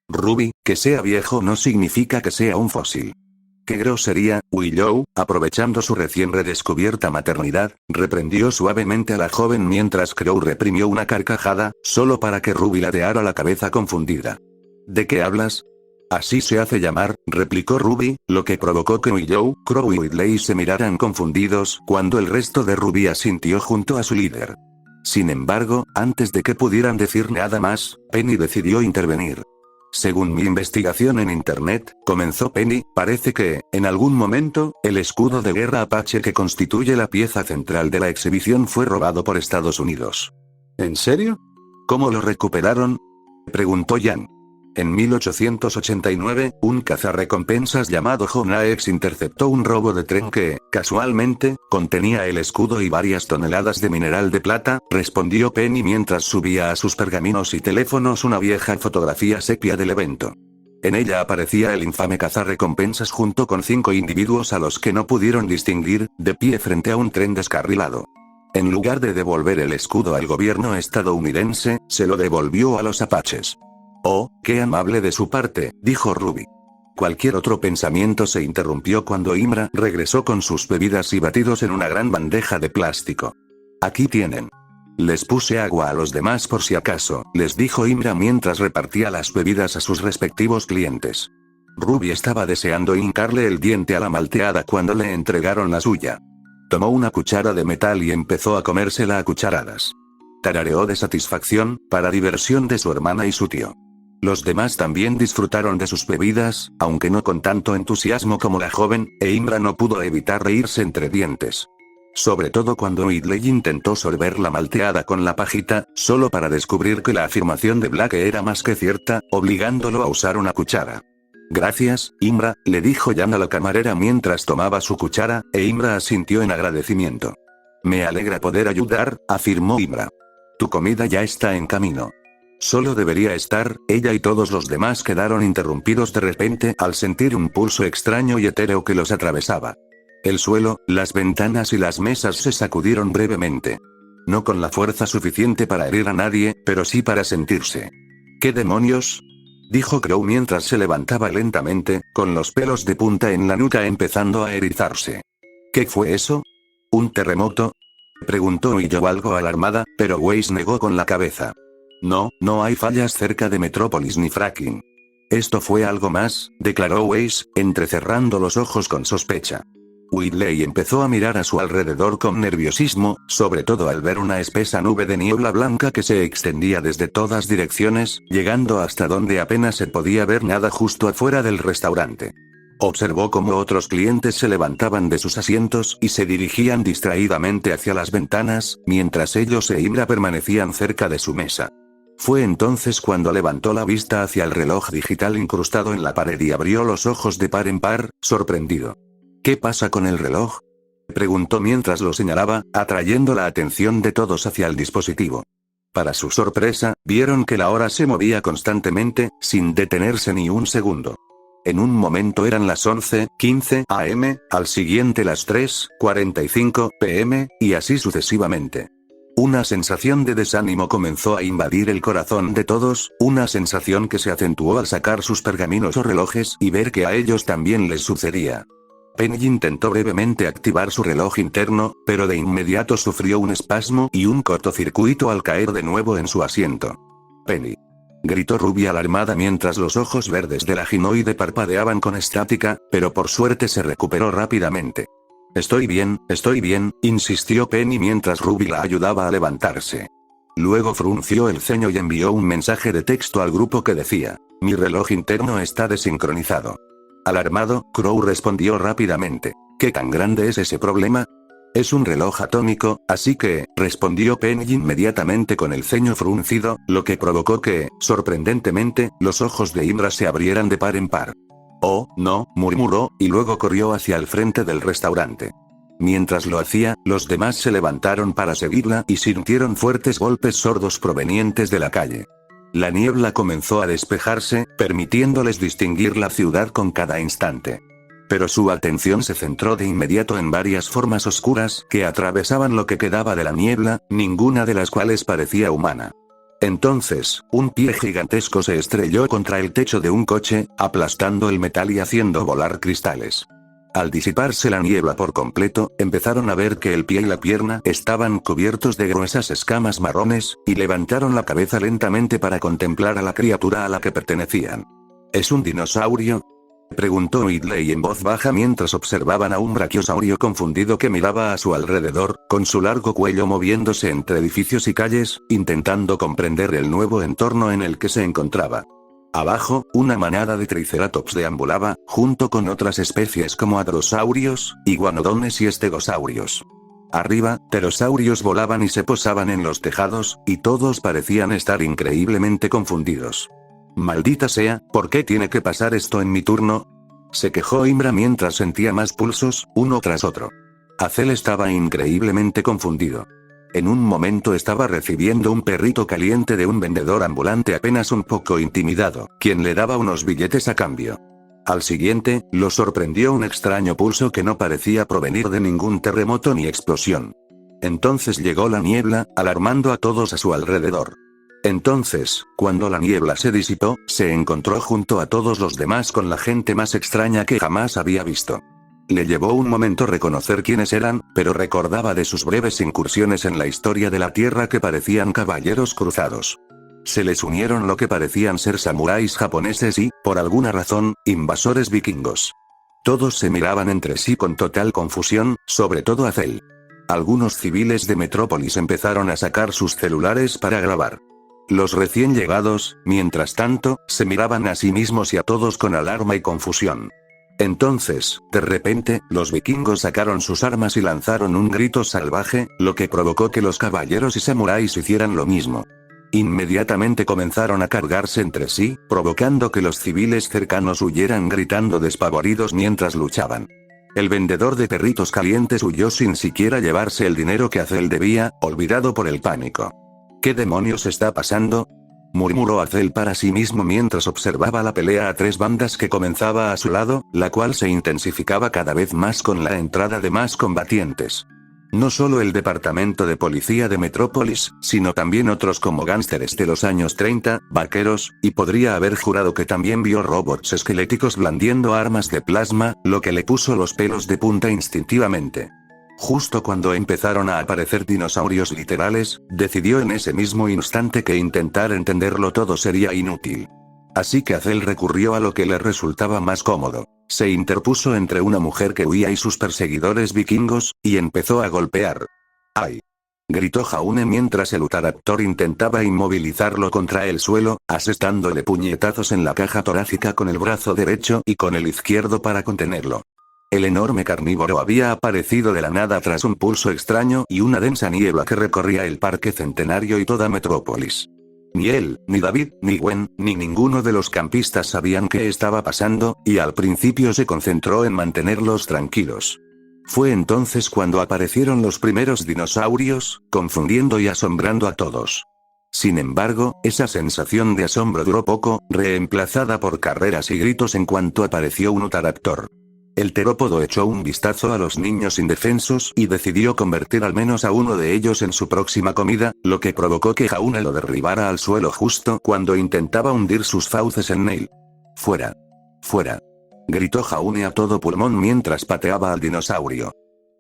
Ruby, que sea viejo no significa que sea un fósil. ¡Qué grosería! Willow, aprovechando su recién redescubierta maternidad, reprendió suavemente a la joven mientras Crow reprimió una carcajada, solo para que Ruby ladeara la cabeza confundida. ¿De qué hablas? Así se hace llamar, replicó Ruby, lo que provocó que Willow, Crow y Whitley se miraran confundidos cuando el resto de Ruby asintió junto a su líder. Sin embargo, antes de que pudieran decir nada más, Penny decidió intervenir. Según mi investigación en internet, comenzó Penny, parece que, en algún momento, el escudo de guerra Apache que constituye la pieza central de la exhibición fue robado por Estados Unidos. ¿En serio? ¿Cómo lo recuperaron?, preguntó Jan. En 1889, un cazarrecompensas llamado John Axe interceptó un robo de tren que, casualmente, contenía el escudo y varias toneladas de mineral de plata, respondió Penny mientras subía a sus pergaminos y teléfonos una vieja fotografía sepia del evento. En ella aparecía el infame cazarrecompensas junto con 5 individuos a los que no pudieron distinguir, de pie frente a un tren descarrilado. En lugar de devolver el escudo al gobierno estadounidense, se lo devolvió a los apaches. «Oh, qué amable de su parte», dijo Ruby. Cualquier otro pensamiento se interrumpió cuando Imra regresó con sus bebidas y batidos en una gran bandeja de plástico. «Aquí tienen. Les puse agua a los demás por si acaso», les dijo Imra mientras repartía las bebidas a sus respectivos clientes. Ruby estaba deseando hincarle el diente a la malteada cuando le entregaron la suya. Tomó una cuchara de metal y empezó a comérsela a cucharadas. Tarareó de satisfacción, para diversión de su hermana y su tío. Los demás también disfrutaron de sus bebidas, aunque no con tanto entusiasmo como la joven, e Imra no pudo evitar reírse entre dientes. Sobre todo cuando Whitley intentó sorber la malteada con la pajita, solo para descubrir que la afirmación de Black era más que cierta, obligándolo a usar una cuchara. «Gracias, Imra», le dijo Jan a la camarera mientras tomaba su cuchara, e Imra asintió en agradecimiento. «Me alegra poder ayudar», afirmó Imra. «Tu comida ya está en camino». Solo debería estar, ella y todos los demás quedaron interrumpidos de repente al sentir un pulso extraño y etéreo que los atravesaba. El suelo, las ventanas y las mesas se sacudieron brevemente. No con la fuerza suficiente para herir a nadie, pero sí para sentirse. «¿Qué demonios?», dijo Crow mientras se levantaba lentamente, con los pelos de punta en la nuca empezando a erizarse. «¿Qué fue eso? ¿Un terremoto?», preguntó Willow algo alarmada, pero Weiss negó con la cabeza. «No, no hay fallas cerca de Metrópolis ni fracking. Esto fue algo más», declaró Weiss, entrecerrando los ojos con sospecha. Whitley empezó a mirar a su alrededor con nerviosismo, sobre todo al ver una espesa nube de niebla blanca que se extendía desde todas direcciones, llegando hasta donde apenas se podía ver nada justo afuera del restaurante. Observó cómo otros clientes se levantaban de sus asientos y se dirigían distraídamente hacia las ventanas, mientras ellos e Imra permanecían cerca de su mesa. Fue entonces cuando levantó la vista hacia el reloj digital incrustado en la pared y abrió los ojos de par en par, sorprendido. «¿Qué pasa con el reloj?», preguntó mientras lo señalaba, atrayendo la atención de todos hacia el dispositivo. Para su sorpresa, vieron que la hora se movía constantemente, sin detenerse ni un segundo. En un momento eran las 11:15 am, al siguiente las 3:45 pm, y así sucesivamente. Una sensación de desánimo comenzó a invadir el corazón de todos, una sensación que se acentuó al sacar sus pergaminos o relojes y ver que a ellos también les sucedía. Penny intentó brevemente activar su reloj interno, pero de inmediato sufrió un espasmo y un cortocircuito al caer de nuevo en su asiento. «Penny», gritó Ruby alarmada mientras los ojos verdes de la ginoide parpadeaban con estática, pero por suerte se recuperó rápidamente. Estoy bien», insistió Penny mientras Ruby la ayudaba a levantarse. Luego frunció el ceño y envió un mensaje de texto al grupo que decía: «Mi reloj interno está desincronizado». Alarmado, Crow respondió rápidamente: «¿Qué tan grande es ese problema?». «Es un reloj atómico, así que», respondió Penny inmediatamente con el ceño fruncido, lo que provocó que, sorprendentemente, los ojos de Imra se abrieran de par en par. «Oh, no», murmuró, y luego corrió hacia el frente del restaurante. Mientras lo hacía, los demás se levantaron para seguirla y sintieron fuertes golpes sordos provenientes de la calle. La niebla comenzó a despejarse, permitiéndoles distinguir la ciudad con cada instante. Pero su atención se centró de inmediato en varias formas oscuras que atravesaban lo que quedaba de la niebla, ninguna de las cuales parecía humana. Entonces, un pie gigantesco se estrelló contra el techo de un coche, aplastando el metal y haciendo volar cristales. Al disiparse la niebla por completo, empezaron a ver que el pie y la pierna estaban cubiertos de gruesas escamas marrones, y levantaron la cabeza lentamente para contemplar a la criatura a la que pertenecían. ¿Es un dinosaurio?, preguntó Whitley en voz baja mientras observaban a un brachiosaurio confundido que miraba a su alrededor, con su largo cuello moviéndose entre edificios y calles, intentando comprender el nuevo entorno en el que se encontraba. Abajo, una manada de triceratops deambulaba, junto con otras especies como hadrosaurios, iguanodones y estegosaurios. Arriba, pterosaurios volaban y se posaban en los tejados, y todos parecían estar increíblemente confundidos. «Maldita sea, ¿por qué tiene que pasar esto en mi turno?», se quejó Imra mientras sentía más pulsos, uno tras otro. Azel estaba increíblemente confundido. En un momento estaba recibiendo un perrito caliente de un vendedor ambulante apenas un poco intimidado, quien le daba unos billetes a cambio. Al siguiente, lo sorprendió un extraño pulso que no parecía provenir de ningún terremoto ni explosión. Entonces llegó la niebla, alarmando a todos a su alrededor. Entonces, cuando la niebla se disipó, se encontró junto a todos los demás con la gente más extraña que jamás había visto. Le llevó un momento reconocer quiénes eran, pero recordaba de sus breves incursiones en la historia de la Tierra que parecían caballeros cruzados. Se les unieron lo que parecían ser samuráis japoneses y, por alguna razón, invasores vikingos. Todos se miraban entre sí con total confusión, sobre todo Azel. Algunos civiles de Metrópolis empezaron a sacar sus celulares para grabar. Los recién llegados, mientras tanto, se miraban a sí mismos y a todos con alarma y confusión. Entonces, de repente, los vikingos sacaron sus armas y lanzaron un grito salvaje, lo que provocó que los caballeros y samuráis hicieran lo mismo. Inmediatamente comenzaron a cargarse entre sí, provocando que los civiles cercanos huyeran gritando despavoridos mientras luchaban. El vendedor de perritos calientes huyó sin siquiera llevarse el dinero que Azel debía, olvidado por el pánico. ¿Qué demonios está pasando?, murmuró Azel para sí mismo mientras observaba la pelea a tres bandas que comenzaba a su lado, la cual se intensificaba cada vez más con la entrada de más combatientes. No solo el departamento de policía de Metrópolis, sino también otros como gánsteres de los años 30, vaqueros, y podría haber jurado que también vio robots esqueléticos blandiendo armas de plasma, lo que le puso los pelos de punta instintivamente. Justo cuando empezaron a aparecer dinosaurios literales, decidió en ese mismo instante que intentar entenderlo todo sería inútil. Así que Azel recurrió a lo que le resultaba más cómodo. Se interpuso entre una mujer que huía y sus perseguidores vikingos, y empezó a golpear. ¡Ay!, gritó Jaune mientras el Utahraptor intentaba inmovilizarlo contra el suelo, asestándole puñetazos en la caja torácica con el brazo derecho y con el izquierdo para contenerlo. El enorme carnívoro había aparecido de la nada tras un pulso extraño y una densa niebla que recorría el parque centenario y toda Metrópolis. Ni él, ni David, ni Gwen, ni ninguno de los campistas sabían qué estaba pasando, y al principio se concentró en mantenerlos tranquilos. Fue entonces cuando aparecieron los primeros dinosaurios, confundiendo y asombrando a todos. Sin embargo, esa sensación de asombro duró poco, reemplazada por carreras y gritos en cuanto apareció un Utahraptor. El terópodo echó un vistazo a los niños indefensos y decidió convertir al menos a uno de ellos en su próxima comida, lo que provocó que Jaune lo derribara al suelo justo cuando intentaba hundir sus fauces en él. ¡Fuera! ¡Fuera!, gritó Jaune a todo pulmón mientras pateaba al dinosaurio.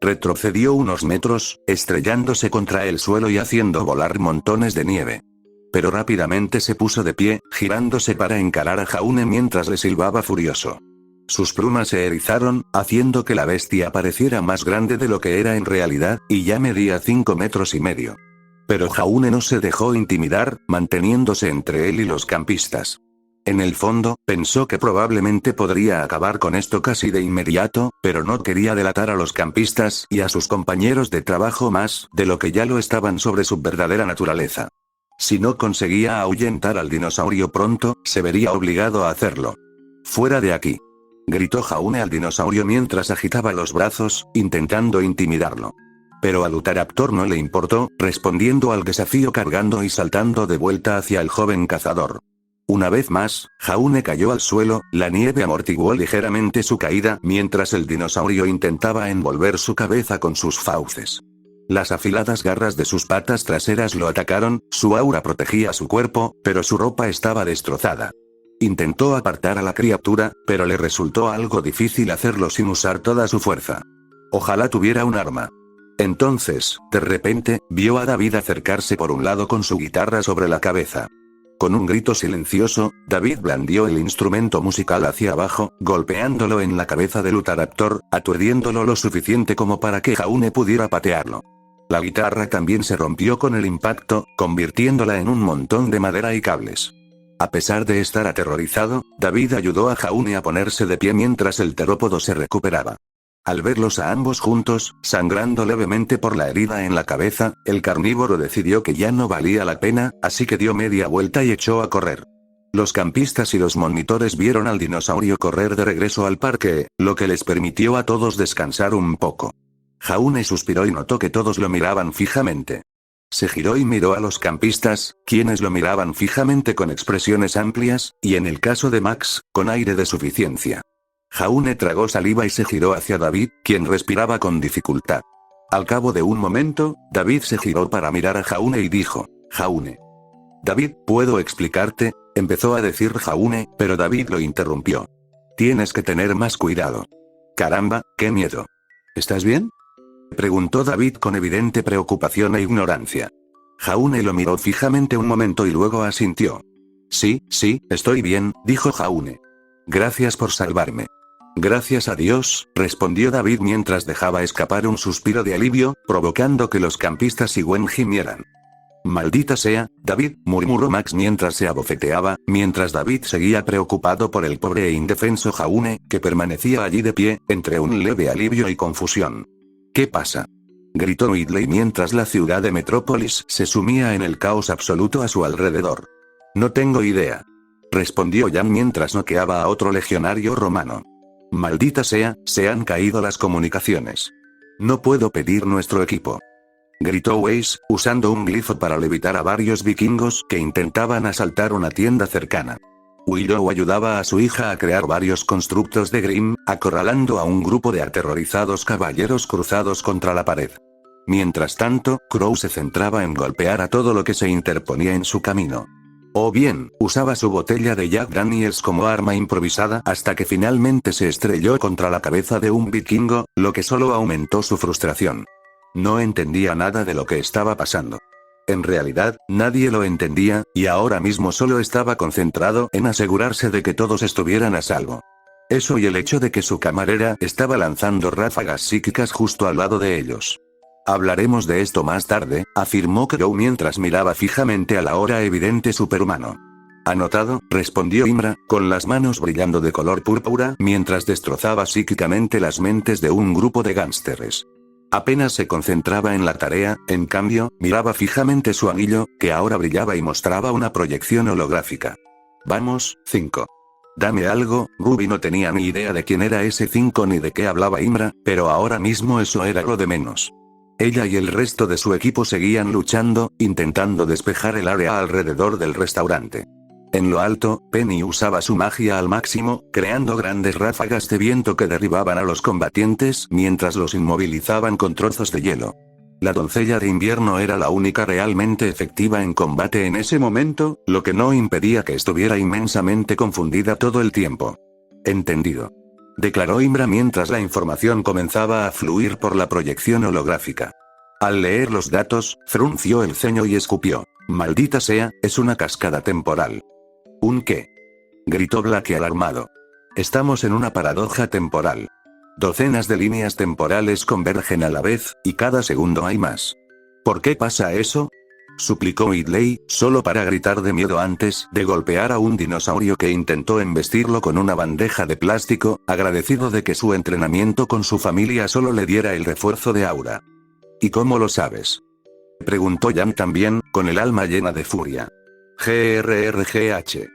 Retrocedió unos metros, estrellándose contra el suelo y haciendo volar montones de nieve. Pero rápidamente se puso de pie, girándose para encarar a Jaune mientras le silbaba furioso. Sus plumas se erizaron, haciendo que la bestia pareciera más grande de lo que era en realidad, y ya medía 5,5 metros. Pero Jaune no se dejó intimidar, manteniéndose entre él y los campistas. En el fondo, pensó que probablemente podría acabar con esto casi de inmediato, pero no quería delatar a los campistas y a sus compañeros de trabajo más de lo que ya lo estaban sobre su verdadera naturaleza. Si no conseguía ahuyentar al dinosaurio pronto, se vería obligado a hacerlo. ¡Fuera de aquí!, gritó Jaune al dinosaurio mientras agitaba los brazos, intentando intimidarlo. Pero al Utahraptor no le importó, respondiendo al desafío cargando y saltando de vuelta hacia el joven cazador. Una vez más, Jaune cayó al suelo, la nieve amortiguó ligeramente su caída mientras el dinosaurio intentaba envolver su cabeza con sus fauces. Las afiladas garras de sus patas traseras lo atacaron, su aura protegía su cuerpo, pero su ropa estaba destrozada. Intentó apartar a la criatura, pero le resultó algo difícil hacerlo sin usar toda su fuerza. Ojalá tuviera un arma. Entonces, de repente, vio a David acercarse por un lado con su guitarra sobre la cabeza. Con un grito silencioso, David blandió el instrumento musical hacia abajo, golpeándolo en la cabeza del Utahraptor, aturdiéndolo lo suficiente como para que Jaune pudiera patearlo. La guitarra también se rompió con el impacto, convirtiéndola en un montón de madera y cables. A pesar de estar aterrorizado, David ayudó a Jaune a ponerse de pie mientras el terópodo se recuperaba. Al verlos a ambos juntos, sangrando levemente por la herida en la cabeza, el carnívoro decidió que ya no valía la pena, así que dio media vuelta y echó a correr. Los campistas y los monitores vieron al dinosaurio correr de regreso al parque, lo que les permitió a todos descansar un poco. Jaune suspiró y notó que todos lo miraban fijamente. Se giró y miró a los campistas, quienes lo miraban fijamente con expresiones amplias, y en el caso de Max, con aire de suficiencia. Jaune tragó saliva y se giró hacia David, quien respiraba con dificultad. Al cabo de un momento, David se giró para mirar a Jaune y dijo: Jaune. David, ¿puedo explicarte? Empezó a decir Jaune, pero David lo interrumpió. Tienes que tener más cuidado. Caramba, qué miedo. ¿Estás bien? Preguntó David con evidente preocupación e ignorancia. Jaune lo miró fijamente un momento y luego asintió. Sí, estoy bien, dijo Jaune. Gracias por salvarme. Gracias a Dios, respondió David mientras dejaba escapar un suspiro de alivio, provocando que los campistas y Gwen gimieran. Maldita sea, David, murmuró Max mientras se abofeteaba, mientras David seguía preocupado por el pobre e indefenso Jaune, que permanecía allí de pie, entre un leve alivio y confusión. ¿Qué pasa? Gritó Whitley mientras la ciudad de Metrópolis se sumía en el caos absoluto a su alrededor. No tengo idea. Respondió Jan mientras noqueaba a otro legionario romano. Maldita sea, se han caído las comunicaciones. No puedo pedir nuestro equipo. Gritó Weiss, usando un glifo para levitar a varios vikingos que intentaban asaltar una tienda cercana. Willow ayudaba a su hija a crear varios constructos de Grimm, acorralando a un grupo de aterrorizados caballeros cruzados contra la pared. Mientras tanto, Crow se centraba en golpear a todo lo que se interponía en su camino. O bien, usaba su botella de Jack Daniels como arma improvisada hasta que finalmente se estrelló contra la cabeza de un vikingo, lo que solo aumentó su frustración. No entendía nada de lo que estaba pasando. En realidad, nadie lo entendía, y ahora mismo solo estaba concentrado en asegurarse de que todos estuvieran a salvo. Eso y el hecho de que su camarera estaba lanzando ráfagas psíquicas justo al lado de ellos. Hablaremos de esto más tarde, afirmó Crow mientras miraba fijamente al ahora evidente superhumano. Anotado, respondió Imra, con las manos brillando de color púrpura mientras destrozaba psíquicamente las mentes de un grupo de gánsteres. Apenas se concentraba en la tarea, en cambio, miraba fijamente su anillo, que ahora brillaba y mostraba una proyección holográfica. Vamos, 5. Dame algo. Ruby no tenía ni idea de quién era ese 5 ni de qué hablaba Imra, pero ahora mismo eso era lo de menos. Ella y el resto de su equipo seguían luchando, intentando despejar el área alrededor del restaurante. En lo alto, Penny usaba su magia al máximo, creando grandes ráfagas de viento que derribaban a los combatientes mientras los inmovilizaban con trozos de hielo. La doncella de invierno era la única realmente efectiva en combate en ese momento, lo que no impedía que estuviera inmensamente confundida todo el tiempo. Entendido. Declaró Imra mientras la información comenzaba a fluir por la proyección holográfica. Al leer los datos, frunció el ceño y escupió. Maldita sea, es una cascada temporal. ¿Un qué? Gritó Blake alarmado. Estamos en una paradoja temporal. Docenas de líneas temporales convergen a la vez, y cada segundo hay más. ¿Por qué pasa eso? Suplicó Whitley, solo para gritar de miedo antes de golpear a un dinosaurio que intentó embestirlo con una bandeja de plástico, agradecido de que su entrenamiento con su familia solo le diera el refuerzo de aura. ¿Y cómo lo sabes? Preguntó Jan también, con el alma llena de furia. GRRGH.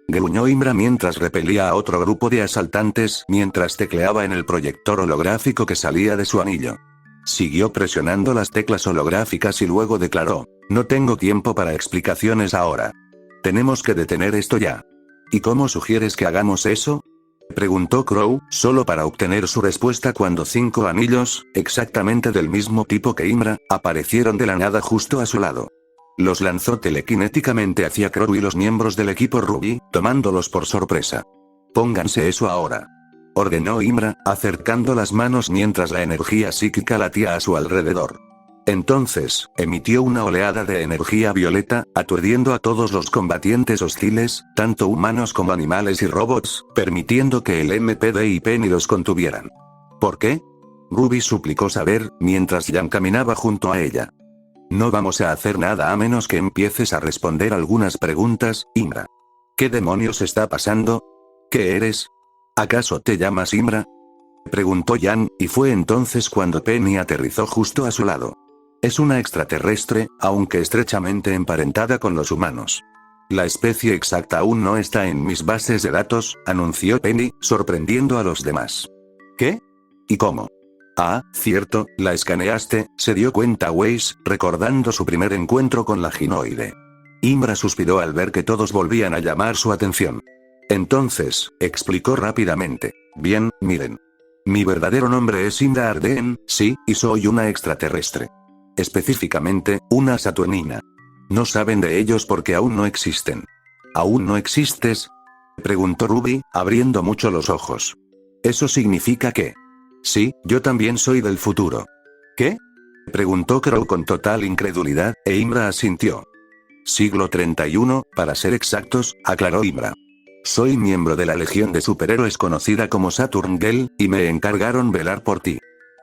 Gruñó Imra mientras repelía a otro grupo de asaltantes mientras tecleaba en el proyector holográfico que salía de su anillo. Siguió presionando las teclas holográficas y luego declaró, no tengo tiempo para explicaciones ahora. Tenemos que detener esto ya. ¿Y cómo sugieres que hagamos eso? Preguntó Crow, solo para obtener su respuesta cuando 5 anillos, exactamente del mismo tipo que Imra, aparecieron de la nada justo a su lado. Los lanzó telequinéticamente hacia Crow y los miembros del equipo Ruby, tomándolos por sorpresa. Pónganse eso ahora. Ordenó Imra, acercando las manos mientras la energía psíquica latía a su alrededor. Entonces, emitió una oleada de energía violeta, aturdiendo a todos los combatientes hostiles, tanto humanos como animales y robots, permitiendo que el MPD y Penny los contuvieran. ¿Por qué? Ruby suplicó saber, mientras Jan caminaba junto a ella. No vamos a hacer nada a menos que empieces a responder algunas preguntas, Imra. ¿Qué demonios está pasando? ¿Qué eres? ¿Acaso te llamas Imra? Preguntó Jan, y fue entonces cuando Penny aterrizó justo a su lado. Es una extraterrestre, aunque estrechamente emparentada con los humanos. La especie exacta aún no está en mis bases de datos, anunció Penny, sorprendiendo a los demás. ¿Qué? ¿Y cómo? Ah, cierto, la escaneaste, se dio cuenta Weiss, recordando su primer encuentro con la ginoide. Imra suspiró al ver que todos volvían a llamar su atención. Entonces, explicó rápidamente. Bien, miren. Mi verdadero nombre es Imra Arden, sí, y soy una extraterrestre. Específicamente, una saturnina. No saben de ellos porque aún no existen. ¿Aún no existes? Preguntó Ruby, abriendo mucho los ojos. ¿Eso significa que? Sí, yo también soy del futuro. ¿Qué? Preguntó Crow con total incredulidad, e Imra asintió. Siglo 31, para ser exactos, aclaró Imra. Soy miembro de la legión de superhéroes conocida como Saturn Girl, y me encargaron velar por ti.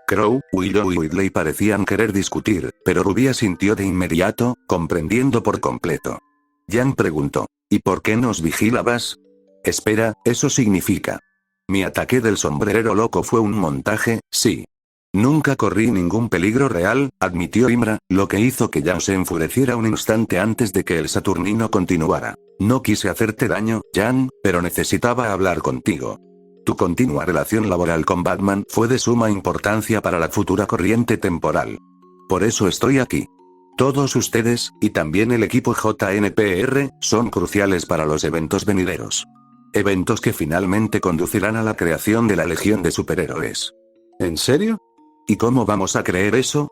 Crow, Willow y Whitley parecían querer discutir, pero Ruby asintió de inmediato, comprendiendo por completo. Jan preguntó, ¿y por qué nos vigilabas? Espera, eso significa. Mi ataque del sombrerero loco fue un montaje, sí. Nunca corrí ningún peligro real, admitió Imra, lo que hizo que Jan se enfureciera un instante antes de que el saturnino continuara. No quise hacerte daño, Jan, pero necesitaba hablar contigo. Tu continua relación laboral con Batman fue de suma importancia para la futura corriente temporal. Por eso estoy aquí. Todos ustedes, y también el equipo JNPR, son cruciales para los eventos venideros. Eventos que finalmente conducirán a la creación de la Legión de Superhéroes. ¿En serio? ¿Y cómo vamos a creer eso?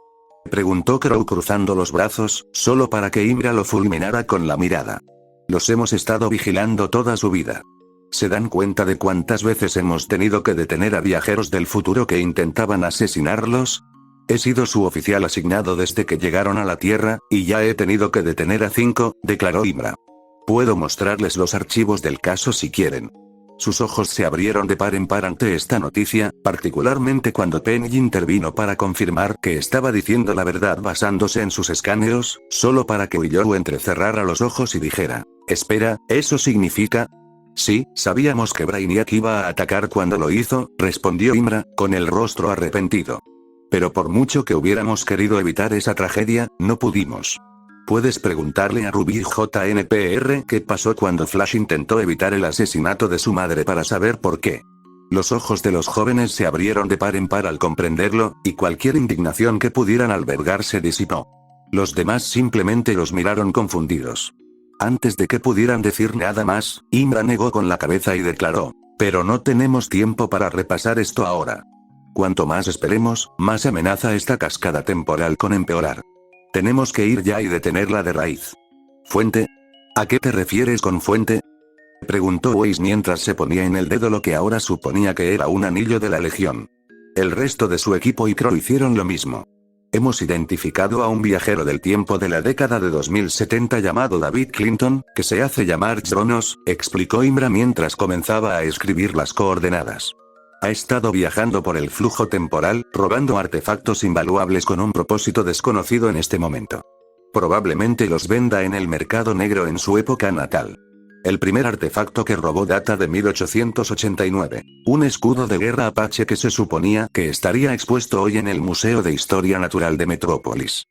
Preguntó Crow cruzando los brazos, solo para que Imra lo fulminara con la mirada. Los hemos estado vigilando toda su vida. ¿Se dan cuenta de cuántas veces hemos tenido que detener a viajeros del futuro que intentaban asesinarlos? He sido su oficial asignado desde que llegaron a la Tierra, y ya he tenido que detener a 5, declaró Imra. Puedo mostrarles los archivos del caso si quieren. Sus ojos se abrieron de par en par ante esta noticia, particularmente cuando Penny intervino para confirmar que estaba diciendo la verdad basándose en sus escaneos, solo para que Willow entrecerrara los ojos y dijera, espera, ¿eso significa? Sí, sabíamos que Brainiac iba a atacar cuando lo hizo, respondió Imra, con el rostro arrepentido. Pero por mucho que hubiéramos querido evitar esa tragedia, no pudimos. Puedes preguntarle a Ruby JNPR qué pasó cuando Flash intentó evitar el asesinato de su madre para saber por qué. Los ojos de los jóvenes se abrieron de par en par al comprenderlo, y cualquier indignación que pudieran albergar se disipó. Los demás simplemente los miraron confundidos. Antes de que pudieran decir nada más, Imra negó con la cabeza y declaró, pero no tenemos tiempo para repasar esto ahora. Cuanto más esperemos, más amenaza esta cascada temporal con empeorar. Tenemos que ir ya y detenerla de raíz. ¿Fuente? ¿A qué te refieres con fuente? Preguntó Weiss mientras se ponía en el dedo lo que ahora suponía que era un anillo de la Legión. El resto de su equipo y Crow hicieron lo mismo. Hemos identificado a un viajero del tiempo de la década de 2070 llamado David Clinton, que se hace llamar Jonas, explicó Imra mientras comenzaba a escribir las coordenadas. Ha estado viajando por el flujo temporal, robando artefactos invaluables con un propósito desconocido en este momento. Probablemente los venda en el mercado negro en su época natal. El primer artefacto que robó data de 1889, un escudo de guerra apache que se suponía que estaría expuesto hoy en el Museo de Historia Natural de Metrópolis.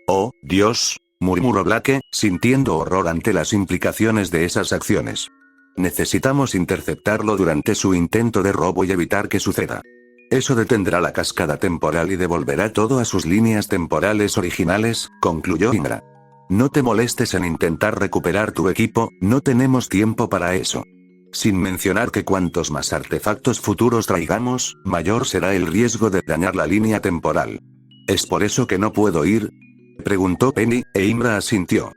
«Oh, Dios», murmuró Blake, sintiendo horror ante las implicaciones de esas acciones. Necesitamos interceptarlo durante su intento de robo y evitar que suceda. Eso detendrá la cascada temporal y devolverá todo a sus líneas temporales originales, concluyó Imra. No te molestes en intentar recuperar tu equipo, no tenemos tiempo para eso. Sin mencionar que cuantos más artefactos futuros traigamos, mayor será el riesgo de dañar la línea temporal. ¿Es por eso que no puedo ir?, preguntó Penny, e Imra asintió.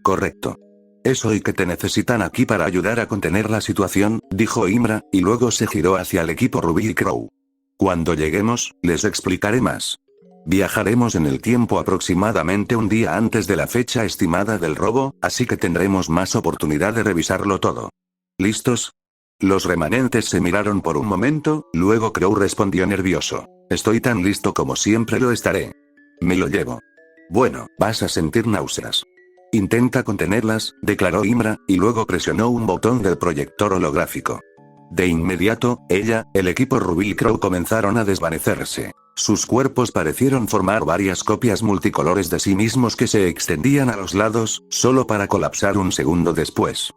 Correcto. Es hoy que te necesitan aquí para ayudar a contener la situación, dijo Imra, y luego se giró hacia el equipo Ruby y Crow. Cuando lleguemos, les explicaré más. Viajaremos en el tiempo aproximadamente un día antes de la fecha estimada del robo, así que tendremos más oportunidad de revisarlo todo. ¿Listos? Los remanentes se miraron por un momento, luego Crow respondió nervioso. Estoy tan listo como siempre lo estaré. Me lo llevo. Bueno, vas a sentir náuseas. Intenta contenerlas, declaró Imra, y luego presionó un botón del proyector holográfico. De inmediato, ella, el equipo Ruby y Crow comenzaron a desvanecerse. Sus cuerpos parecieron formar varias copias multicolores de sí mismos que se extendían a los lados, solo para colapsar un segundo después.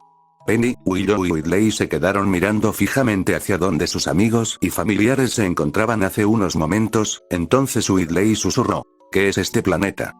Penny, Willow y Whitley se quedaron mirando fijamente hacia donde sus amigos y familiares se encontraban hace unos momentos, entonces Whitley susurró. ¿Qué es este planeta?